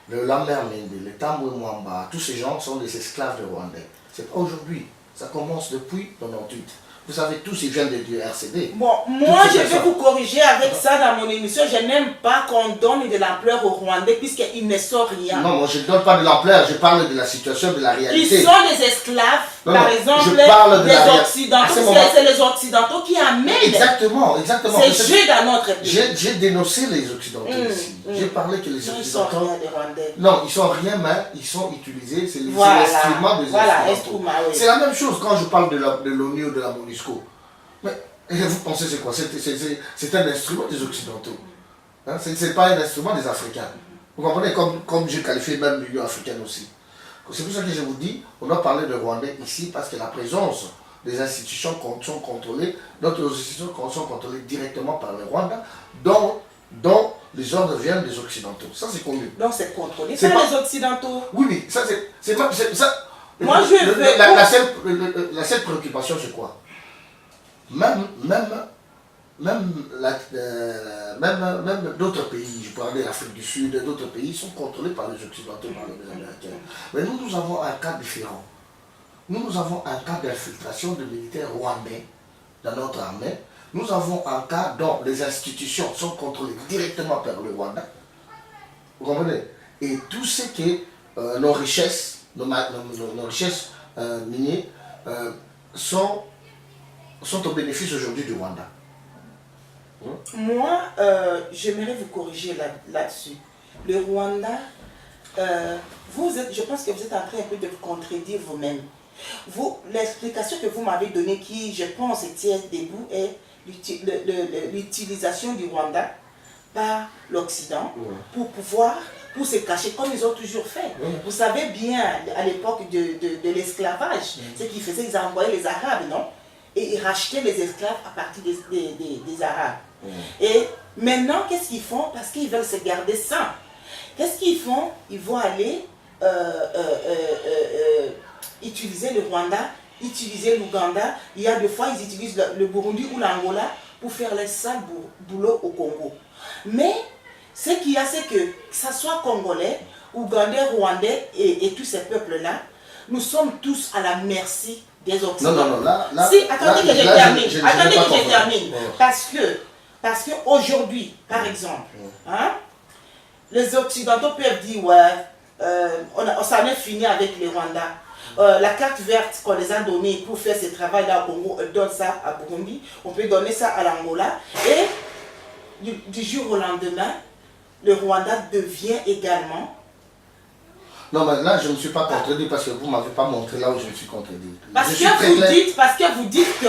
le Lambert Mende, les Tambwe Mwamba, tous ces gens sont des esclaves de Rwandais. C'est pas aujourd'hui, ça commence depuis 98. Vous savez, tous ils viennent du RCD. Bon, moi je vais vous corriger avec ça dans mon émission. Je n'aime pas qu'on donne de l'ampleur aux Rwandais puisqu'ils ne sont rien. Non, moi je ne donne pas de l'ampleur, je parle de la situation, de la réalité. Ils sont des esclaves, par exemple, je parle de des la Occidentaux. C'est les Occidentaux qui amènent exactement. ces jeux dans notre pays. J'ai dénoncé les Occidentaux ici. J'ai parlé que les Occidentaux... Ils sont rien des Rwandais. Non, ils sont rien, mais ils sont utilisés. C'est l'instrument des Occidentaux. Oui. C'est la même chose quand je parle de l'ONU ou de la MONUSCO. Mais vous pensez c'est quoi? C'est un instrument des Occidentaux. Hein? Ce n'est pas un instrument des Africains. Vous comprenez? Comme j'ai qualifié même l'Union africaine aussi. C'est pour ça que je vous dis, on doit parler de Rwandais ici parce que la présence des institutions sont contrôlées, d'autres institutions sont contrôlées directement par le Rwanda, dont les ordres viennent des Occidentaux. Ça c'est connu. Donc c'est contrôlé par les Occidentaux. Oui, oui, ça c'est pas... Moi je veux... La seule préoccupation c'est quoi? Même d'autres pays, je parlais de l'Afrique du Sud, d'autres pays sont contrôlés par les Occidentaux, par les Américains. Mais nous avons un cas différent. Nous avons un cas d'infiltration de militaires rwandais dans notre armée. Nous avons un cas dont les institutions sont contrôlées directement par le Rwanda. Vous comprenez? Et tout ce qui est nos richesses, nos richesses minières sont au bénéfice aujourd'hui du Rwanda. Moi, j'aimerais vous corriger là-dessus. Le Rwanda, je pense que vous êtes en train un peu de vous contredire vous-même. L'explication que vous m'avez donnée, qui je pense tient debout, est l'utilisation du Rwanda par l'Occident pour se cacher comme ils ont toujours fait. Vous savez bien, à l'époque de l'esclavage, ce qu'ils faisaient, ils envoyaient les Arabes, non? Et ils rachetaient les esclaves à partir des Arabes. Et maintenant, qu'est-ce qu'ils font? Parce qu'ils veulent se garder sains. Qu'est-ce qu'ils font? Ils vont aller utiliser le Rwanda, utiliser l'Ouganda. Il y a des fois, ils utilisent le Burundi ou l'Angola pour faire les sales boulot au Congo. Mais ce qu'il y a, c'est que ça soit Congolais, Ougandais, Rwandais et tous ces peuples-là, nous sommes tous à la merci des Occidentaux. Non, là, si, attendez que je termine. Parce que aujourd'hui, par exemple, hein, les Occidentaux peuvent dire, ouais, on s'en est fini avec les Rwandais. La carte verte qu'on les a donnée pour faire ce travail-là au Congo, on donne ça à Burundi, on peut donner ça à l'Angola. Et du jour au lendemain, le Rwanda devient également... Non, mais là, je ne me suis pas contredit parce que vous ne m'avez pas montré là où je me suis contredit. Parce que vous dites que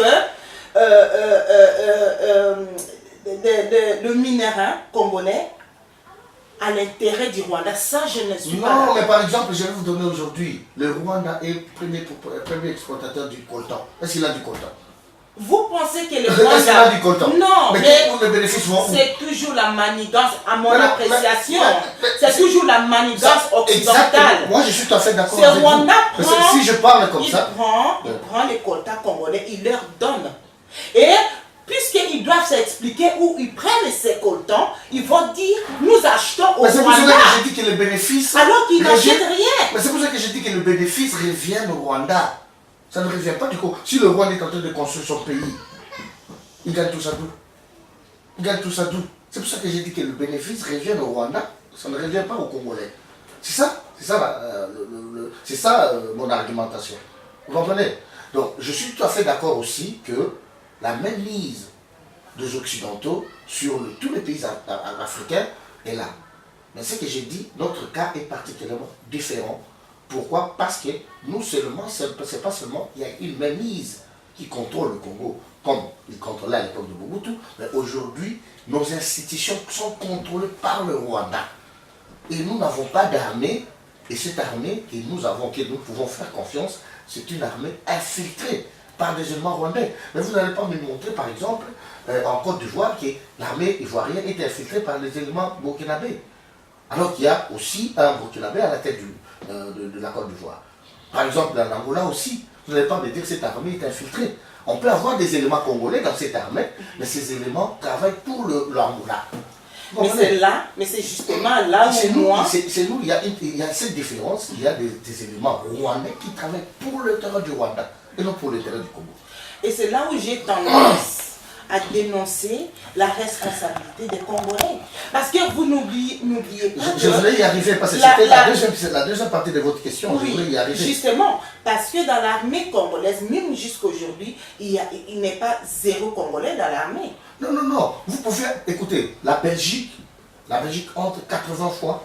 le minerai congolais a l'intérêt du Rwanda. Ça, je ne suis pas d'accord. Non, mais par exemple, je vais vous donner aujourd'hui, le Rwanda est le premier exportateur du coltan. Est-ce qu'il a du coltan? Vous pensez que le Rwanda... Est-ce qu'il a du coltan? Non, mais le bénéfice c'est toujours la manigance, à mon appréciation. C'est toujours la manigance occidentale. Moi, je suis tout à fait d'accord avec vous. Rwanda si je parle comme ça... Il prend les coltas congolais, il leur donne. Et puisqu'ils doivent s'expliquer où ils prennent ces coltans, ils vont dire, nous achetons au Rwanda. C'est pour ça que j'ai dit que le bénéfice... Alors qu'ils n'achètent rien. Mais c'est pour ça que j'ai dit que le bénéfice revient au Rwanda. Ça ne revient pas du coup. Si le Rwanda est en train de construire son pays, il gagne tout ça d'où? Il gagne tout ça d'où? C'est pour ça que j'ai dit que le bénéfice revient au Rwanda, ça ne revient pas aux Congolais. C'est ça mon argumentation. Vous comprenez? Donc je suis tout à fait d'accord aussi que la mainmise des Occidentaux sur tous les pays africains est là. Mais ce que j'ai dit, notre cas est particulièrement différent. Pourquoi? Parce que nous seulement, c'est pas seulement, il y a une mainmise qui contrôle le Congo, comme il contrôlait à l'époque de Mobutu, mais aujourd'hui, nos institutions sont contrôlées par le Rwanda. Et nous n'avons pas d'armée, et cette armée que nous pouvons faire confiance, c'est une armée infiltrée par des éléments rwandais. Mais vous n'allez pas me montrer, par exemple, en Côte d'Ivoire, que l'armée ivoirienne est infiltrée par des éléments burkinabés. Alors qu'il y a aussi un burkinabé à la tête de la Côte d'Ivoire. Par exemple, en Angola aussi, vous n'allez pas me dire que cette armée est infiltrée. On peut avoir des éléments congolais dans cette armée, mais ces éléments travaillent pour l'Angola. Mais c'est là, mais c'est justement là où moi... C'est nous, il y a cette différence, il y a des éléments rwandais qui travaillent pour l'intérêt du Rwanda et non pour l'intérêt du Congo. Et c'est là où j'ai tendance à dénoncer la responsabilité des Congolais. Parce que vous n'oubliez pas... Je voulais y arriver, parce que c'était la deuxième partie de votre question, oui, je voulais y arriver. Justement, parce que dans l'armée congolaise, même jusqu'aujourd'hui, il n'est pas 0 Congolais dans l'armée. Non, non, non, vous pouvez... Écoutez, la Belgique entre 80 fois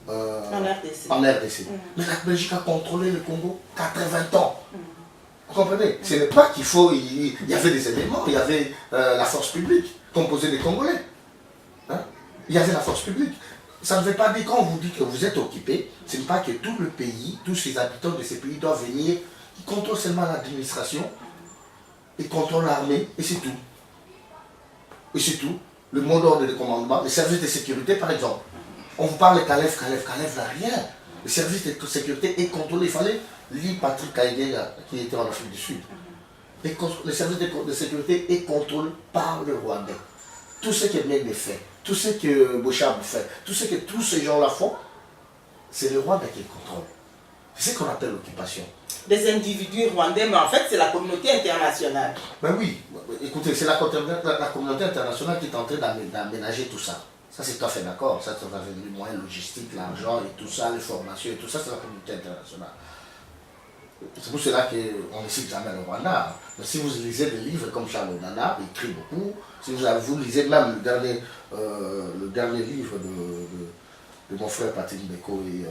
en RDC. Mais la Belgique a contrôlé le Congo 80 ans. Vous comprenez? Ce n'est pas qu'il faut... Il y avait des éléments, il y avait la force publique composée des Congolais. Hein? Il y avait la force publique. Ça ne veut pas dire, quand on vous dit que vous êtes occupé, ce n'est pas que tout le pays, tous ces habitants de ces pays doivent venir. Ils contrôlent seulement l'administration, ils contrôlent l'armée, et c'est tout. Et c'est tout. Le mot d'ordre de commandement, les services de sécurité par exemple. On vous parle de Calef n'a rien. Le service de sécurité est contrôlé. Il fallait lire Patrick Kaïdé qui était en Afrique du Sud. Le service de sécurité est contrôlé par le Rwandais. Tout ce que Meng fait, tout ce que Bouchard fait, tout ce que tous ces gens-là font, c'est le Rwanda qui contrôle. C'est ce qu'on appelle l'occupation. Des individus rwandais, mais en fait c'est la communauté internationale. Ben oui, écoutez, c'est la communauté internationale qui est en train d'aménager tout ça. Ça c'est tout à fait d'accord, ça va venir les moyens logistiques, l'argent et tout ça, les formations et tout ça, c'est la communauté internationale. C'est pour cela qu'on ne cite jamais le Rwanda. Mais si vous lisez des livres comme Charles Onana, il écrit beaucoup. Si vous lisez même le dernier livre de mon frère Patrick Beko et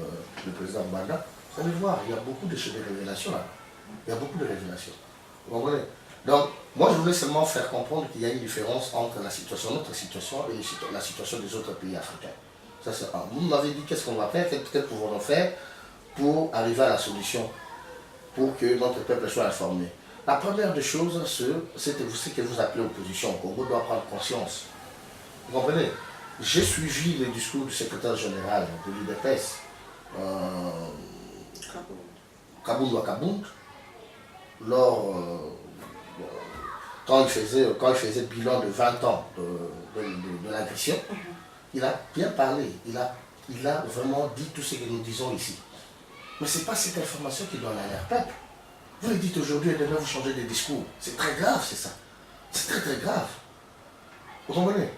le président Mbanda, vous allez voir, il y a beaucoup de révélations là. Il y a beaucoup de révélations. Vous comprenez? Donc, moi je voulais seulement faire comprendre qu'il y a une différence entre notre situation et la situation des autres pays africains. Ça, c'est un. Vous m'avez dit qu'est-ce qu'on va faire, qu'est-ce que pouvons-nous faire pour arriver à la solution, pour que notre peuple soit informé. La première des choses, c'est ce que vous appelez opposition. Le Congo doit prendre conscience. Vous comprenez? J'ai suivi le discours du secrétaire général de l'UDPS, Kabound Wakabund, quand il faisait bilan de 20 ans de l'agression. Il a bien parlé, il a vraiment dit tout ce que nous disons ici. Mais ce n'est pas cette information qui donne à l'air peuple. Vous le dites aujourd'hui et demain vous changez de discours. C'est très grave, c'est ça. C'est très très grave. Vous comprenez?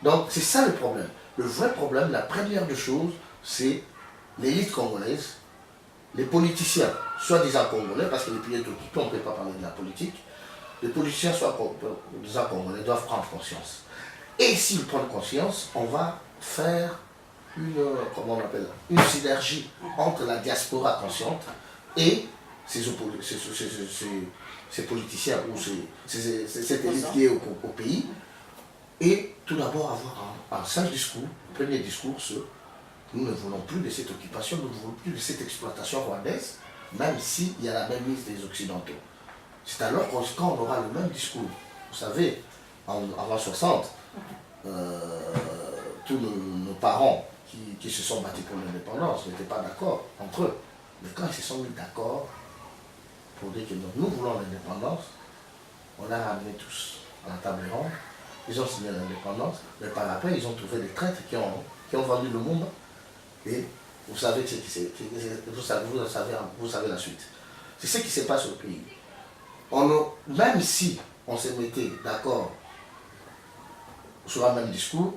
Donc c'est ça le problème. Le vrai problème, la première des choses, c'est l'élite congolaise, les politiciens, soi-disant congolais, parce que les pays est occupé, on ne peut pas parler de la politique. Les politiciens, soi-disant congolais, doivent prendre conscience. Et s'ils prennent conscience, on va faire une synergie entre la diaspora consciente et ces politiciens ou cette élite qui est au pays. Et tout d'abord avoir un seul discours, premier discours, nous ne voulons plus de cette occupation, nous ne voulons plus de cette exploitation rwandaise, même s'il y a la même mise des Occidentaux. C'est alors quand on aura le même discours. Vous savez, avant 60, tous nos parents qui se sont battus pour l'indépendance n'étaient pas d'accord entre eux. Mais quand ils se sont mis d'accord pour dire que nous voulons l'indépendance, on a ramené tous à la table ronde, ils ont signé l'indépendance, mais par après ils ont trouvé des traîtres qui ont vendu le monde. Et vous savez ce qui s'est, vous savez la suite. C'est ce qui se passe au pays. Même si on se mettait d'accord sur un même discours,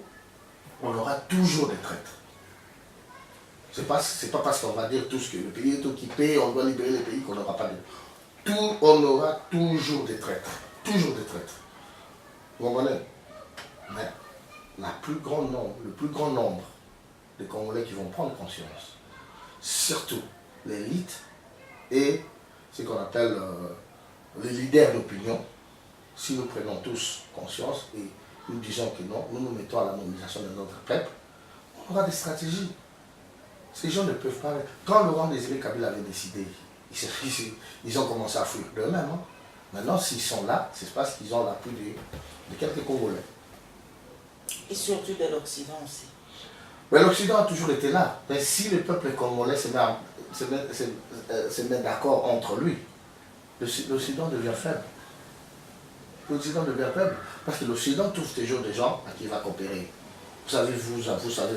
on aura toujours des traîtres. C'est pas parce qu'on va dire tous que le pays est occupé, on doit libérer les pays qu'on n'aura pas de... on aura toujours des traîtres. Toujours des traîtres. Vous comprenez? Mais le plus grand nombre de Congolais qui vont prendre conscience, surtout l'élite et ce qu'on appelle les leaders d'opinion, si nous prenons tous conscience et nous disons que non, nous nous mettons à la mobilisation de notre peuple, on aura des stratégies. Ces gens ne peuvent pas... Quand Laurent Désiré Kabila avait décidé, ils ont commencé à fuir d'eux-mêmes. Hein. Maintenant, s'ils sont là, c'est parce qu'ils ont l'appui de quelques Congolais. Et surtout de l'Occident aussi. Mais l'Occident a toujours été là. Mais si le peuple congolais se met d'accord entre lui, l'Occident devient faible. L'Occident devient faible parce que l'Occident trouve toujours des gens à qui il va coopérer. Vous savez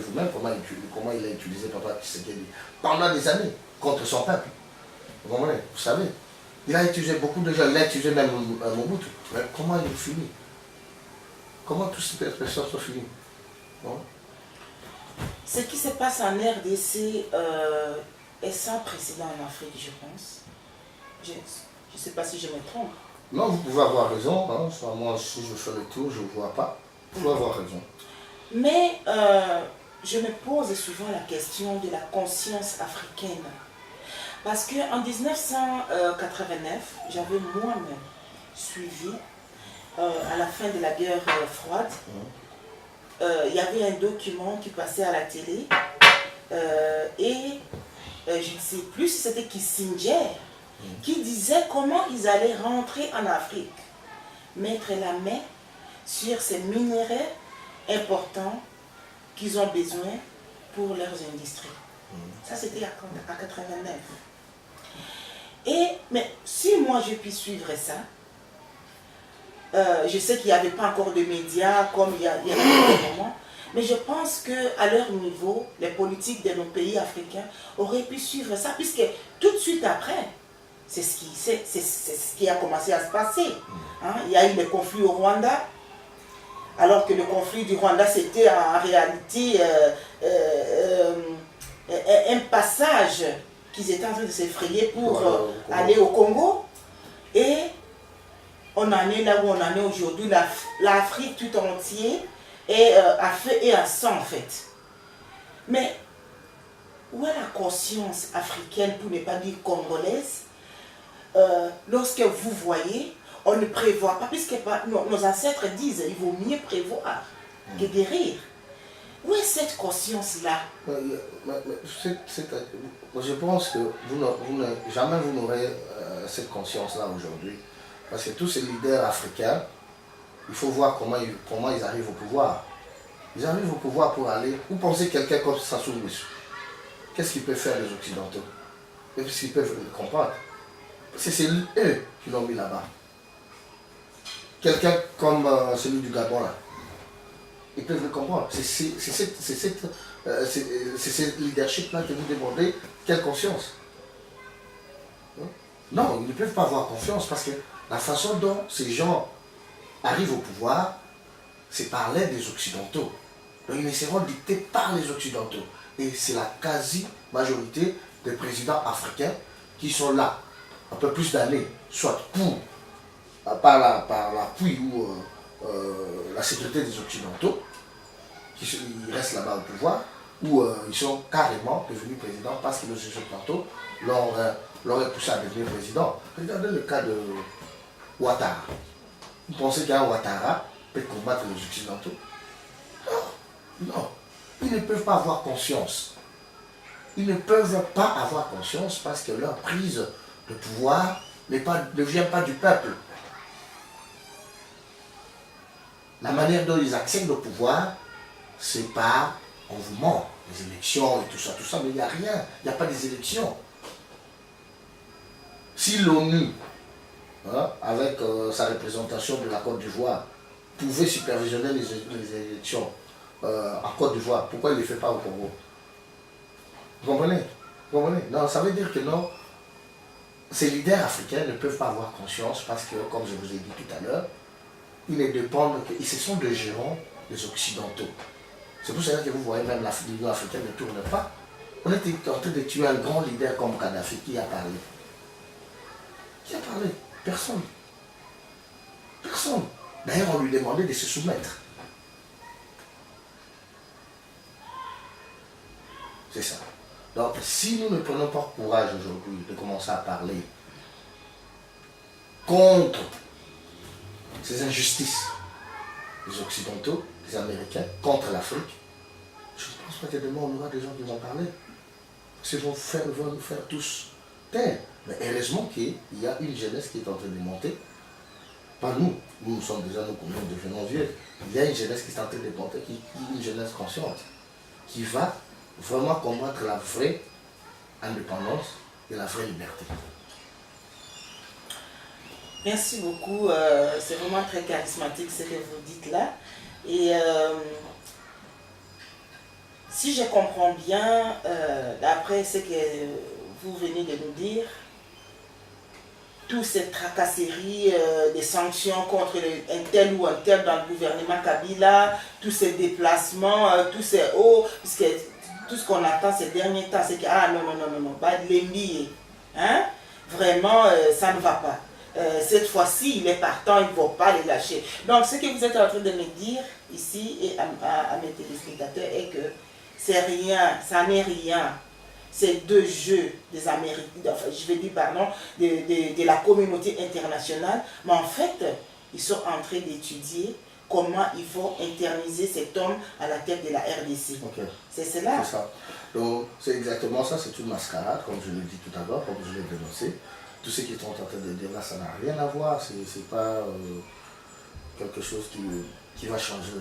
vous-même comment il a utilisé Papa Tshisekedi pendant des années contre son peuple. Vous comprenez? Vous savez. Il a utilisé beaucoup de gens, il a utilisé même Mobutu. Mais comment il finit? Comment toutes ces personnes sont finies? Bon. Ce qui se passe en RDC est sans précédent en Afrique, je pense. Je ne sais pas si je me trompe. Non, vous pouvez avoir raison. Hein. Moi, si je fais le tour, je ne vois pas. Vous pouvez avoir raison. Mais je me pose souvent la question de la conscience africaine. Parce qu'en 1989, j'avais moi-même suivi, à la fin de la guerre froide, il y avait un document qui passait à la télé et je ne sais plus si c'était Kissinger qui disait comment ils allaient rentrer en Afrique, mettre la main sur ces minéraux importants qu'ils ont besoin pour leurs industries. Ça, c'était à 89. Mais si moi je puis suivre ça, je sais qu'il n'y avait pas encore de médias comme il y a un moment, mais je pense qu'à leur niveau, les politiques de nos pays africains auraient pu suivre ça, puisque tout de suite après, c'est ce qui a commencé à se passer. Hein? Il y a eu le conflit au Rwanda, alors que le conflit du Rwanda, c'était en réalité un passage qu'ils étaient en train de s'effrayer pour aller au Congo. Et on en est là où on en est aujourd'hui. L'Afrique tout entière est à feu et à sang, en fait. Mais où est la conscience africaine, pour ne pas dire congolaise, lorsque vous voyez, on ne prévoit pas, puisque nos ancêtres disent il vaut mieux prévoir que guérir. Où est cette conscience-là? Je pense que jamais vous n'aurez cette conscience-là aujourd'hui. Parce que tous ces leaders africains, il faut voir comment ils arrivent au pouvoir. Ils arrivent au pouvoir pour aller... Vous pensez quelqu'un comme Sassou Nguesso, qu'est-ce qu'ils peuvent faire les Occidentaux? Qu'est-ce qu'ils peuvent comprendre? C'est eux qui l'ont mis là-bas. Quelqu'un comme celui du Gabon là, ils peuvent le comprendre. C'est ce leadership-là que vous demandez, quelle conscience? Non, ils ne peuvent pas avoir confiance parce que la façon dont ces gens arrivent au pouvoir, c'est par l'aide des Occidentaux. Donc ils seront dictés par les Occidentaux. Et c'est la quasi-majorité des présidents africains qui sont là, un peu plus d'années, soit par l'appui ou la sécurité des Occidentaux, ils restent là-bas au pouvoir, ou ils sont carrément devenus présidents parce que les Occidentaux l'ont poussé à devenir président. Regardez le cas de Ouattara. Vous pensez qu'un Ouattara peut combattre les Occidentaux? Non, non. Ils ne peuvent pas avoir conscience. Ils ne peuvent pas avoir conscience parce que leur prise de pouvoir ne vient pas du peuple. La manière dont ils accèdent au pouvoir, c'est par on vous ment, les élections et tout ça, mais il n'y a rien, il n'y a pas des élections. Si l'ONU, avec sa représentation de la Côte d'Ivoire, pouvait supervisionner les élections en Côte d'Ivoire, pourquoi il ne les fait pas au Congo? Vous comprenez? Vous comprenez? Non, ça veut dire que non, ces leaders africains ne peuvent pas avoir conscience parce que, comme je vous ai dit tout à l'heure, ils ne dépendent que, ce sont des gérants des Occidentaux. C'est pour cela que vous voyez même l'Union africaine ne tourne pas. On était en train de tuer un grand leader comme Kadhafi. Qui a parlé? Qui a parlé? Personne. Personne. D'ailleurs, on lui demandait de se soumettre. C'est ça. Donc, si nous ne prenons pas courage aujourd'hui de commencer à parler contre ces injustices des Occidentaux, des Américains, contre l'Afrique, je ne pense pas que demain on aura des gens qui vont parler. Ils vont nous faire tous taire. Mais heureusement qu'il y a une jeunesse qui est en train de monter. Pas nous, nous sommes déjà, nous devenons vieux. Il y a une jeunesse qui est en train de monter, une jeunesse consciente, qui va vraiment combattre la vraie indépendance et la vraie liberté. Merci beaucoup, c'est vraiment très charismatique ce que vous dites là. Et si je comprends bien, d'après ce que vous venez de nous dire, toutes ces tracasseries, des sanctions contre un tel ou un tel dans le gouvernement Kabila, tous ces déplacements, tous ces hauts, puisque tout ce qu'on attend ces derniers temps, c'est que, ah non, non, non, non, non, pas de l'embillé. Hein? Vraiment, ça ne va pas. Cette fois-ci, il est partant, il ne va pas les lâcher. Donc, ce que vous êtes en train de me dire ici et à mes téléspectateurs est que c'est rien, ça n'est rien. C'est deux jeux des Américains, enfin, je vais dire pardon, de la communauté internationale, mais en fait, ils sont en train d'étudier comment il faut interniser cet homme à la tête de la RDC. Okay. C'est cela. C'est ça. Donc, c'est exactement ça, c'est une mascarade, comme je l'ai dit tout à l'heure, comme je l'ai dénoncé. Tout ce qu'ils sont en train de dire là, ça n'a rien à voir, c'est pas quelque chose qui va changer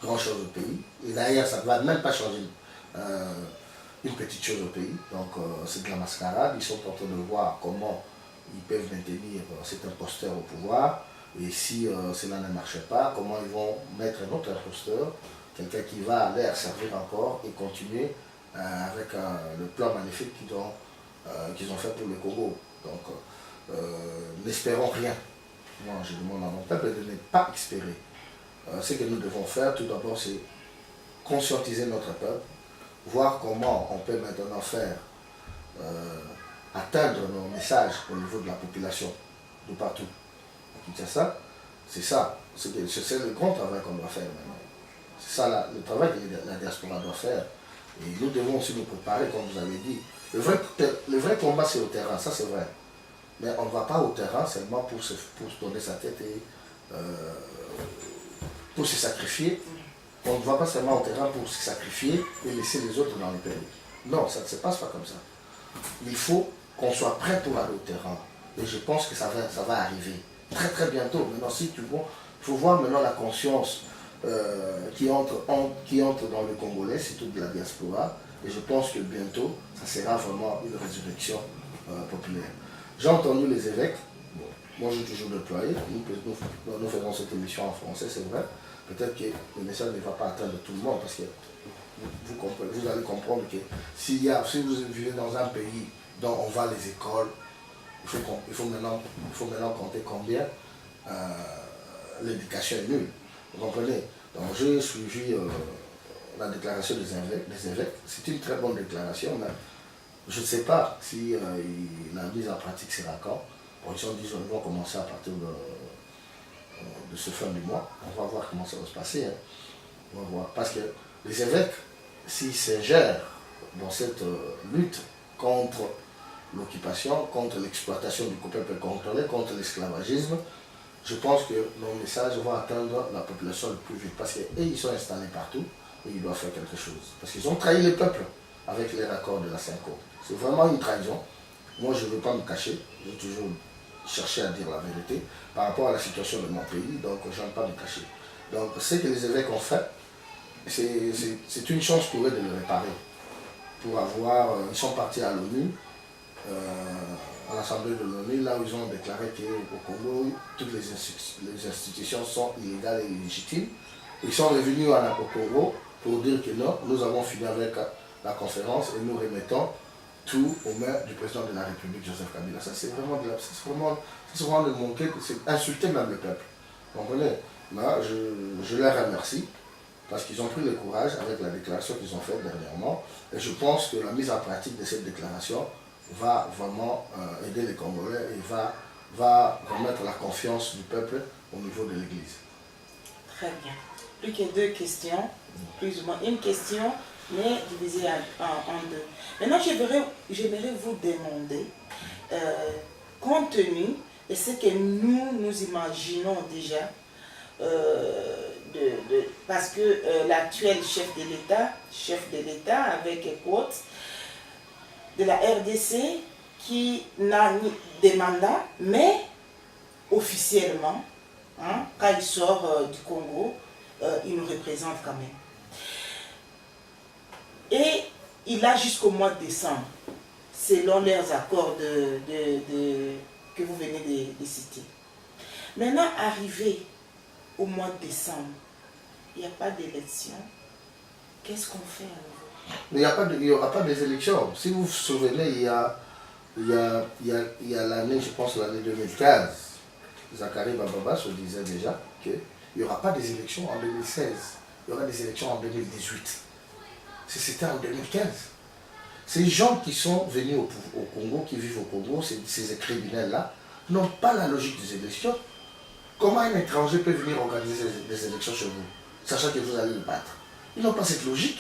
grand-chose au pays. Et d'ailleurs, ça ne va même pas changer une petite chose au pays. Donc, c'est de la mascarade. Ils sont en train de voir comment ils peuvent maintenir cet imposteur au pouvoir. Et si cela ne marche pas, comment ils vont mettre un autre imposteur, quelqu'un qui va leur servir encore et continuer avec le plan magnifique qu'ils ont fait pour le Congo. Donc, n'espérons rien. Moi, je demande à mon peuple de ne pas espérer. Ce que nous devons faire, tout d'abord, c'est conscientiser notre peuple, voir comment on peut maintenant faire atteindre nos messages au niveau de la population, de partout. C'est ça, c'est le grand travail qu'on doit faire maintenant. C'est ça le travail que la diaspora doit faire. Et nous devons aussi nous préparer, comme vous avez dit. Le vrai combat, c'est au terrain, ça c'est vrai. Mais on ne va pas au terrain seulement pour se donner sa tête et pour se sacrifier. On ne va pas seulement au terrain pour se sacrifier et laisser les autres dans le pays. Non, ça ne se passe pas comme ça. Il faut qu'on soit prêt pour aller au terrain. Et je pense que ça va arriver très très bientôt. Maintenant, si tu vois, il faut voir maintenant la conscience qui entre dans le Congolais, surtout de la diaspora. Et je pense que bientôt, ça sera vraiment une résurrection populaire. J'ai entendu les évêques. Bon, moi, j'ai toujours déployé. Nous faisons cette émission en français, c'est vrai. Peut-être que le message ne va pas atteindre tout le monde parce que vous allez comprendre que si vous vivez dans un pays dont on va les écoles, il faut maintenant compter combien l'éducation est nulle. Vous comprenez? Donc j'ai suivi la déclaration des évêques. C'est une très bonne déclaration, mais je ne sais pas si la mise en pratique sera quand. Bon, ils ont dit qu'ils vont commencer à partir de ce fin du mois. On va voir comment ça va se passer. Hein. On va voir. Parce que les évêques, s'ils s'ingèrent dans cette lutte contre l'occupation, contre l'exploitation du peuple contrôlé, contre l'esclavagisme, je pense que nos messages vont atteindre la population le plus vite. Parce qu'ils sont installés partout et ils doivent faire quelque chose. Parce qu'ils ont trahi le peuple avec les raccords de la Cinco. C'est vraiment une trahison. Moi, je ne veux pas me cacher. J'ai toujours cherché à dire la vérité par rapport à la situation de mon pays. Donc, je n'aime pas me cacher. Donc, ce que les évêques ont fait, c'est une chance pour eux de le réparer. Pour avoir... ils sont partis à l'ONU, à l'Assemblée de l'ONU, là où ils ont déclaré qu'au Congo, toutes les institutions sont illégales et illégitimes. Ils sont revenus au Congo pour dire que non, nous avons fini avec la conférence et nous remettons tout aux mains du président de la République, Joseph Kabila. Ça, c'est vraiment de manquer, c'est insulter même le peuple. Vous comprenez? Là, je les remercie parce qu'ils ont pris le courage avec la déclaration qu'ils ont faite dernièrement. Et je pense que la mise en pratique de cette déclaration va vraiment aider les Congolais et va remettre la confiance du peuple au niveau de l'Église. Très bien. Plus que deux questions, plus ou moins une question, mais divisée en deux. Maintenant, j'aimerais vous demander, compte tenu de ce que nous imaginons déjà, parce que l'actuel chef de l'État avec Ekot, de la RDC, qui n'a ni de mandat, mais officiellement, hein, quand il sort du Congo, il nous représente quand même. Et il a jusqu'au mois de décembre, selon leurs accords que vous venez de citer. Maintenant, arrivé au mois de décembre, il n'y a pas d'élection, qu'est-ce qu'on fait alors? Mais il n'y aura pas des élections. Si vous vous souvenez, il y a l'année, je pense l'année 2015, Zachary Bababa se disait déjà qu'il n'y aura pas des élections en 2016. Il y aura des élections en 2018. C'était en 2015. Ces gens qui sont venus au Congo, qui vivent au Congo, ces criminels-là, n'ont pas la logique des élections. Comment un étranger peut venir organiser des élections chez vous, sachant que vous allez le battre? Ils n'ont pas cette logique.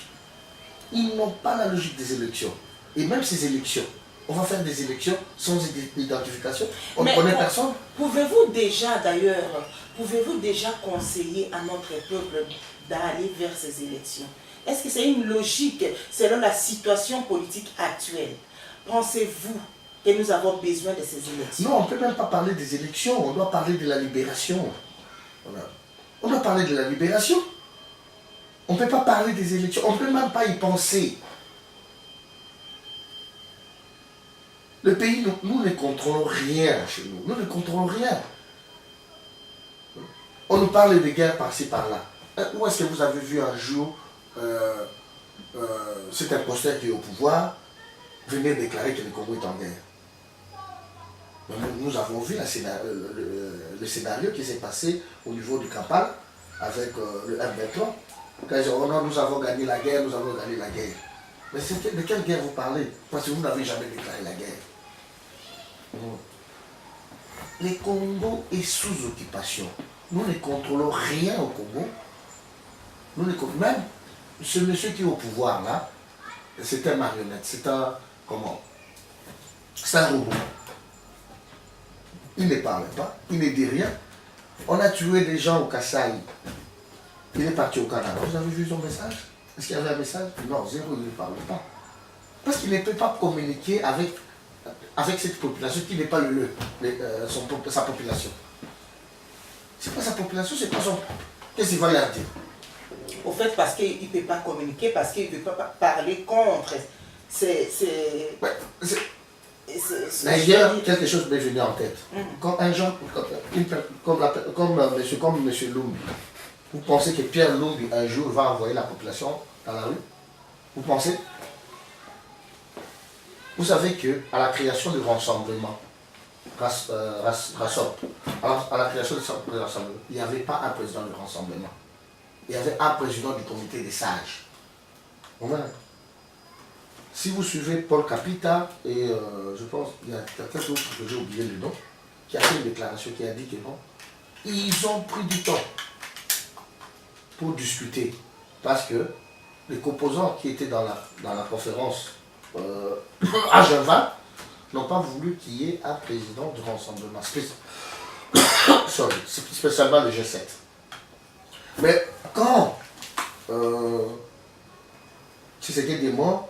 Ils n'ont pas la logique des élections. Et même ces élections, on va faire des élections sans identification. On ne connaît personne. Pouvez-vous déjà conseiller à notre peuple d'aller vers ces élections? Est-ce que c'est une logique selon la situation politique actuelle? Pensez-vous que nous avons besoin de ces élections? Non, on ne peut même pas parler des élections. On doit parler de la libération. On doit parler de la libération. On ne peut pas parler des élections. On ne peut même pas y penser. Le pays, nous ne contrôlons rien chez nous. Nous ne contrôlons rien. On nous parle de guerre par-ci, par-là. Où est-ce que vous avez vu un jour cet imposteur qui est au pouvoir venir déclarer que le Congo est en guerre? Nous avons vu le scénario qui s'est passé au niveau du Kampala avec le M23. Quand ils disent, oh non, nous avons gagné la guerre, nous avons gagné la guerre. Mais de quelle guerre vous parlez? Parce que vous n'avez jamais déclaré la guerre. Le Congo est sous occupation. Nous ne contrôlons rien au Congo. Même ce monsieur qui est au pouvoir là, c'est un marionnette, c'est un robot. Il ne parle pas, il ne dit rien. On a tué des gens au Kasaï. Il est parti au Canada. Vous avez vu son message? Est-ce qu'il y avait un message? Non, zéro, il ne parle pas. Parce qu'il ne peut pas communiquer avec cette population qui n'est pas sa population. C'est pas sa population, c'est pas son... Qu'est-ce qu'il va leur dire? Au fait, parce qu'il ne peut pas communiquer, parce qu'il ne peut pas parler contre. D'ailleurs, quelque chose m'est venu en tête. Comme un genre, comme M. Lumbi, vous pensez que Pierre Lumbi un jour va envoyer la population dans la rue? Vous pensez? Vous savez qu'à la création du rassemblement, à la création du rassemblement, il n'y avait pas un président du rassemblement. Il y avait un président du comité des sages. Voilà. Si vous suivez Paul Capita, et je pense qu'il y a quelqu'un d'autre que j'ai oublié le nom, qui a fait une déclaration qui a dit que non, ils ont pris du temps pour discuter. Parce que les composants qui étaient dans la conférence à Geneva n'ont pas voulu qu'il y ait un président du rassemblement, spécialement le G7. Mais quand Tshisekedi est mort,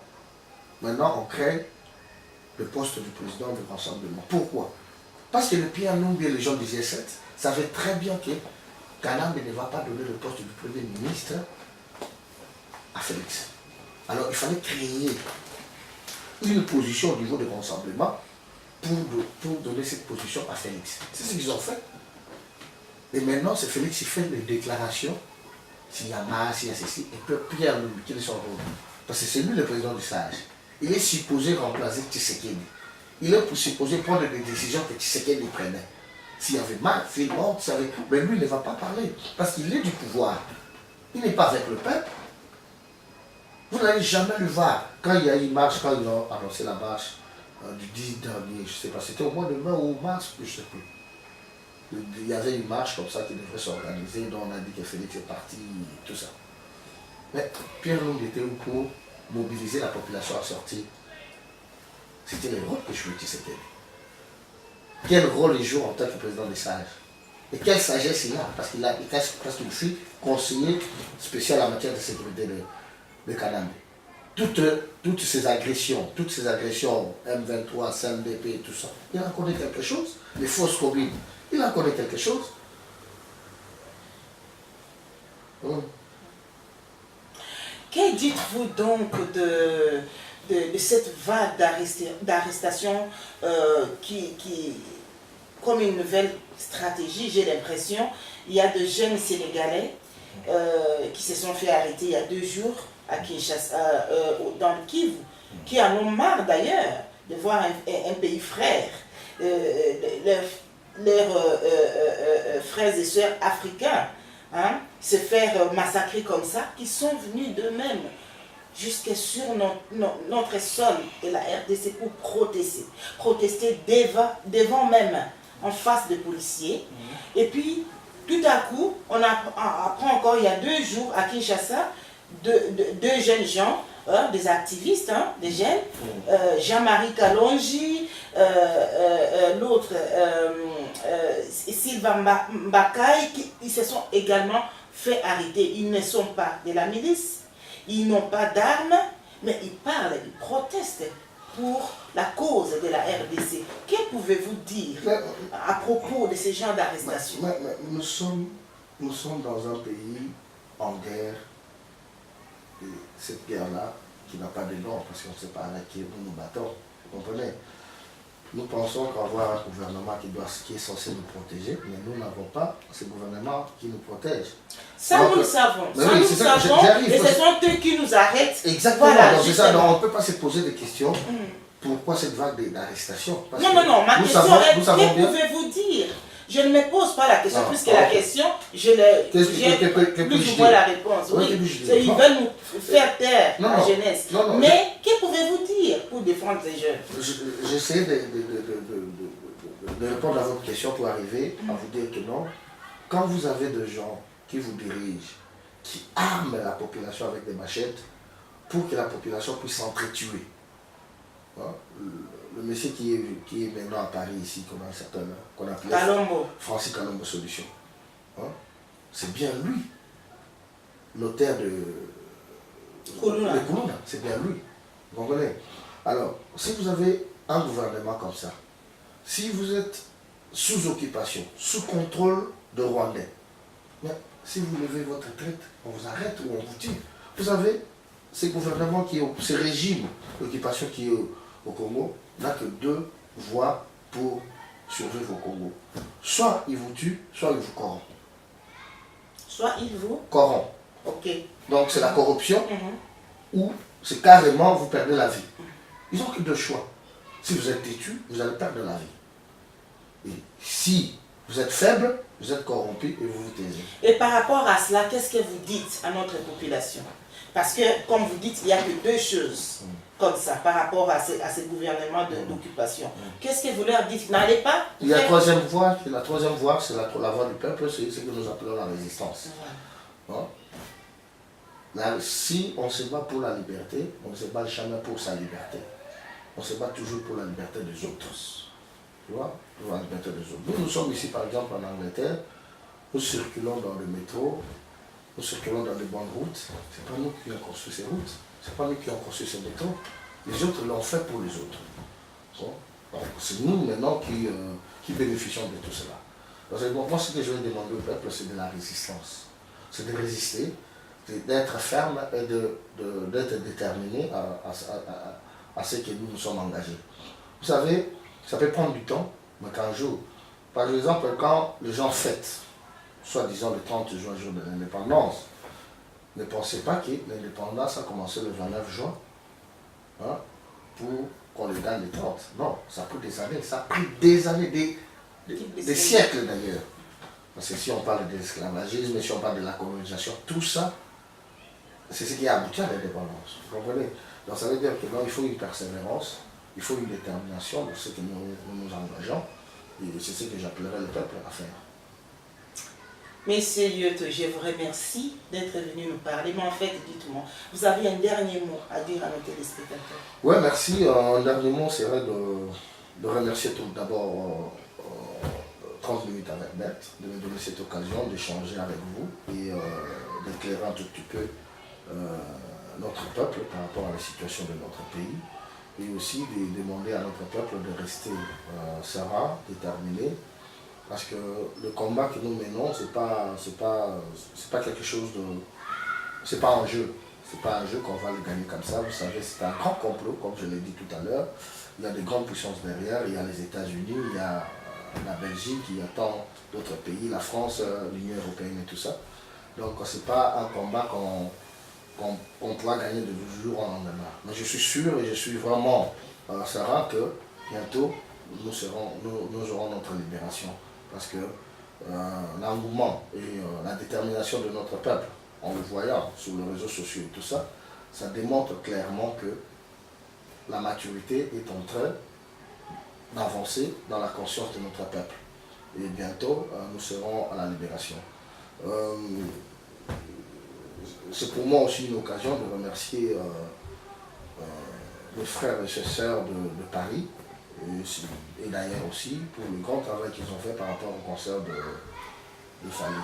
maintenant on crée le poste du président du rassemblement. Pourquoi? Parce que le Pierre Lumbi et les gens du G7 savaient très bien que Kanambe ne va pas donner le poste du Premier ministre à Félix. Alors il fallait créer une position au niveau du rassemblement pour donner cette position à Félix. C'est ce qu'ils ont fait. Et maintenant, c'est Félix qui fait les déclarations. S'il y a Mars, s'il y a ceci, et puis Pierre Lumbi, quel est son rôle? Parce que c'est lui le président du SAGE. Il est supposé remplacer Tshisekedi. Il est supposé prendre des décisions que Tshisekedi prenait. S'il y avait mal, mais lui ne va pas parler. Parce qu'il est du pouvoir. Il n'est pas avec le peuple. Vous n'allez jamais le voir. Quand il y a une marche, quand ils ont annoncé la marche du 10 dernier, je ne sais pas, c'était au mois de mai ou mars, je ne sais plus. Il y avait une marche comme ça qui devrait s'organiser, dont on a dit que Félix est parti, tout ça. Mais Pierre Lumbi était où pour mobiliser la population à sortir? C'était le rôle que jouait Tshisekedi. Quel rôle il joue en tant que président des sages? Et quelle sagesse il a? Parce qu'il fut conseiller spécial en matière de sécurité de Kanambe. Toutes ces agressions, M23, CNDP, tout ça, il en connaît quelque chose. Les fausses communes, il en connaît quelque chose. Que dites-vous donc de cette vague d'arrestation qui, comme une nouvelle stratégie, j'ai l'impression, il y a de jeunes Sénégalais qui se sont fait arrêter il y a 2 jours à Kinshasa, dans le Kivu, qui en ont marre d'ailleurs de voir un pays frère, leurs frères et sœurs africains, hein, se faire massacrer comme ça, qui sont venus d'eux-mêmes jusque sur notre sol de la RDC pour protester devant même, en face des policiers. Et puis, tout à coup, on apprend encore il y a 2 jours à Kinshasa, deux jeunes gens, des activistes, des jeunes, Jean-Marie Kalonji, l'autre, Sylvain Mbakaï, ils se sont également fait arrêter. Ils ne sont pas de la milice, ils n'ont pas d'armes, mais ils parlent, ils protestent pour la cause de la RDC. Que pouvez-vous dire à propos de ces genres d'arrestations? Nous sommes dans un pays en guerre. Et cette guerre-là, qui n'a pas de nom, parce qu'on ne sait pas avec qui nous nous battons, vous comprenez? Nous pensons qu'avoir un gouvernement qui est censé nous protéger, mais nous n'avons pas ce gouvernement qui nous protège. Ça, donc, nous le savons. Ça, oui, nous le savons. Et ce sont eux qui nous arrêtent. Exactement. Voilà, donc, ça, donc, on ne peut pas se poser des questions. Pourquoi cette vague d'arrestation? Non. Ma question est, que pouvez-vous dire? Je ne me pose pas la question, puisque la question, j'ai plus ou moins la réponse. Oui, ils veulent nous faire taire la jeunesse. Mais que pouvez-vous dire pour défendre ces jeunes? J'essaie de répondre à votre question pour arriver à vous dire que non. Quand vous avez des gens qui vous dirigent, qui arment la population avec des machettes pour que la population puisse s'entretuer. Le monsieur qui est maintenant à Paris ici, comme un certain qu'on appelait Francis Kalombo Solution. C'est bien lui, l'auteur de Koulouna, c'est bien lui. Vous comprenez? Alors, si vous avez un gouvernement comme ça, si vous êtes sous occupation, sous contrôle de Rwandais, mais si vous levez votre traite, on vous arrête ou on vous tue. Vous savez, ce gouvernement ce régime d'occupation qui est au Congo n'a que 2 voies pour survivre au Congo. Soit il vous tue, soit il vous corrompt. Soit il vous corrompt. Ok. Donc c'est la corruption ou c'est carrément vous perdez la vie. Ils n'ont que 2 choix. Si vous êtes têtu, vous allez perdre la vie. Et si vous êtes faible, vous êtes corrompu et vous vous taisez. Et par rapport à cela, qu'est-ce que vous dites à notre population? Parce que, comme vous dites, il n'y a que 2 choses comme ça par rapport à ces gouvernements d'occupation. Qu'est-ce que vous leur dites? N'allez pas. Il y a la troisième voie, c'est la voie du peuple, c'est ce que nous appelons la résistance. Là, si on se bat pour la liberté, on ne se bat jamais pour sa liberté. On se bat toujours pour la liberté des autres. Tu vois? Pour la liberté des autres. Nous sommes ici, par exemple, en Angleterre, nous circulons dans le métro, nous circulons dans les bonnes routes. Ce n'est pas nous qui avons construit ces routes. Ce n'est pas nous qui avons construit ces métros. Les autres l'ont fait pour les autres. Bon, c'est nous maintenant qui bénéficions de tout cela. Parce que, moi, ce que je vais demander au peuple, c'est de la résistance. C'est de résister, d'être ferme et d'être déterminé à ce que nous nous sommes engagés. Vous savez, ça peut prendre du temps, mais qu'un jour, par exemple, quand les gens fêtent, soi-disant le 30 juin, jour de l'indépendance, ne pensez pas que l'indépendance a commencé le 29 juin pour qu'on le gagne le 30. Non, ça a pris des années, ça a pris des années, des siècles d'ailleurs. Parce que si on parle de l'esclavagisme, si on parle de la colonisation, tout ça, c'est ce qui a abouti à l'indépendance. Vous comprenez? Donc ça veut dire que non, il faut une persévérance, il faut une détermination dans ce que nous engageons. Et c'est ce que j'appellerais le peuple à faire. Monsieur Lyoto, je vous remercie d'être venu nous parler. Mais en fait, dites-moi, vous avez un dernier mot à dire à nos téléspectateurs? Oui, merci. Un dernier mot serait de remercier tout d'abord 30 minutes avec Bert, de me donner cette occasion d'échanger avec vous et d'éclairer un tout petit peu notre peuple par rapport à la situation de notre pays. Et aussi de demander à notre peuple de rester serein, déterminé. Parce que le combat que nous menons, c'est pas quelque chose de... C'est pas un jeu. C'est pas un jeu qu'on va le gagner comme ça. Vous savez, c'est un grand complot, comme je l'ai dit tout à l'heure. Il y a des grandes puissances derrière. Il y a les États-Unis, il y a la Belgique, il y a tant d'autres pays, la France, l'Union européenne et tout ça. Donc ce n'est pas un combat qu'on pourra gagner de jour au lendemain. Mais je suis sûr et je suis vraiment serein que bientôt nous aurons notre libération. Parce que l'engouement et la détermination de notre peuple, en le voyant sur les réseaux sociaux et tout ça, ça démontre clairement que la maturité est en train d'avancer dans la conscience de notre peuple. Et bientôt, nous serons à la libération. C'est pour moi aussi une occasion de remercier les frères et les sœurs de Paris, et d'ailleurs aussi pour le grand travail qu'ils ont fait par rapport au concert de Fally.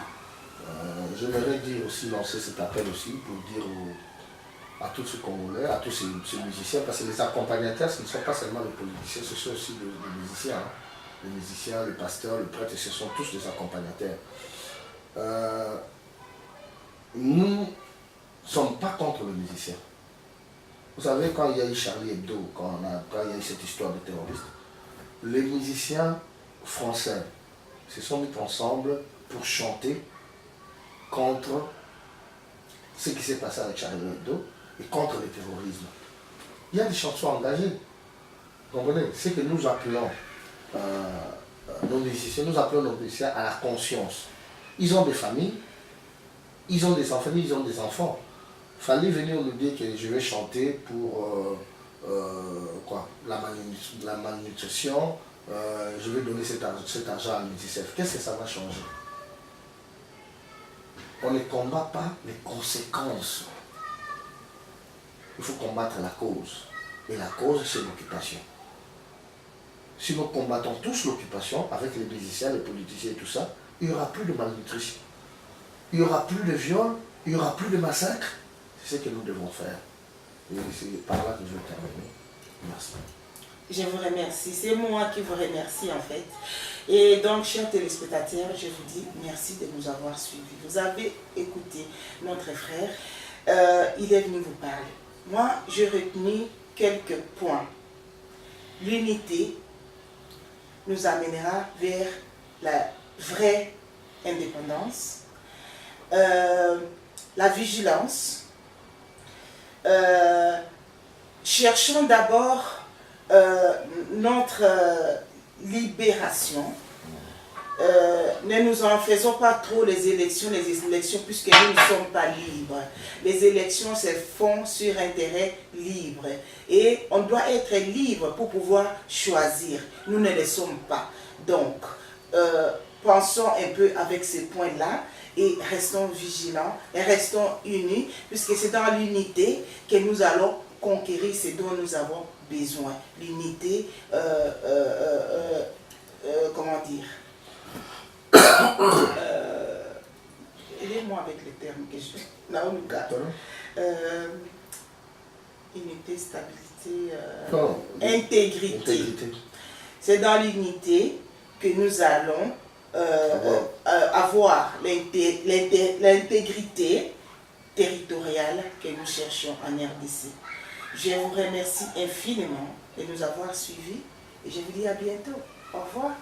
J'aimerais dire aussi, lancer cet appel aussi pour dire à tous ces Congolais, à tous ces musiciens, parce que les accompagnateurs, ce ne sont pas seulement les politiciens, ce sont aussi les musiciens. Hein. Les musiciens, les pasteurs, les prêtres, ce sont tous des accompagnateurs. Nous ne sommes pas contre le musicien. Vous savez, quand il y a eu Charlie Hebdo, quand il y a eu cette histoire de terroristes, les musiciens français se sont mis ensemble pour chanter contre ce qui s'est passé avec Charlie Hebdo et contre le terrorisme. Il y a des chansons engagées. Vous comprenez? C'est que nous appelons nos musiciens à la conscience. Ils ont des familles, ils ont des enfants, ils ont des enfants. Fallait venir nous dire que je vais chanter pour la malnutrition, je vais donner cet argent à l'UNICEF. Qu'est-ce que ça va changer? On ne combat pas les conséquences. Il faut combattre la cause. Et la cause, c'est l'occupation. Si nous combattons tous l'occupation, avec les musiciens, les politiciens et tout ça, il n'y aura plus de malnutrition. Il n'y aura plus de viol, il n'y aura plus de massacre. C'est ce que nous devons faire. Et c'est par là que je vais terminer. Merci. Je vous remercie. C'est moi qui vous remercie en fait. Et donc, chers téléspectateurs, je vous dis merci de nous avoir suivis. Vous avez écouté notre frère. Il est venu vous parler. Moi, j'ai retenu quelques points. L'unité nous amènera vers la vraie indépendance, la vigilance. Cherchons d'abord notre libération. Ne nous en faisons pas trop les élections puisque nous ne sommes pas libres. Les élections se font sur intérêt libre et on doit être libre pour pouvoir choisir. Nous ne le sommes pas. Donc, pensons un peu avec ces points-là et restons vigilants et restons unis puisque c'est dans l'unité que nous allons conquérir ce dont nous avons besoin. L'unité, comment dire, aidez-moi avec les termes que je... unité, stabilité, intégrité. C'est dans l'unité que nous allons avoir l'intégrité territoriale que nous cherchons en RDC. Je vous remercie infiniment de nous avoir suivis et je vous dis à bientôt. Au revoir.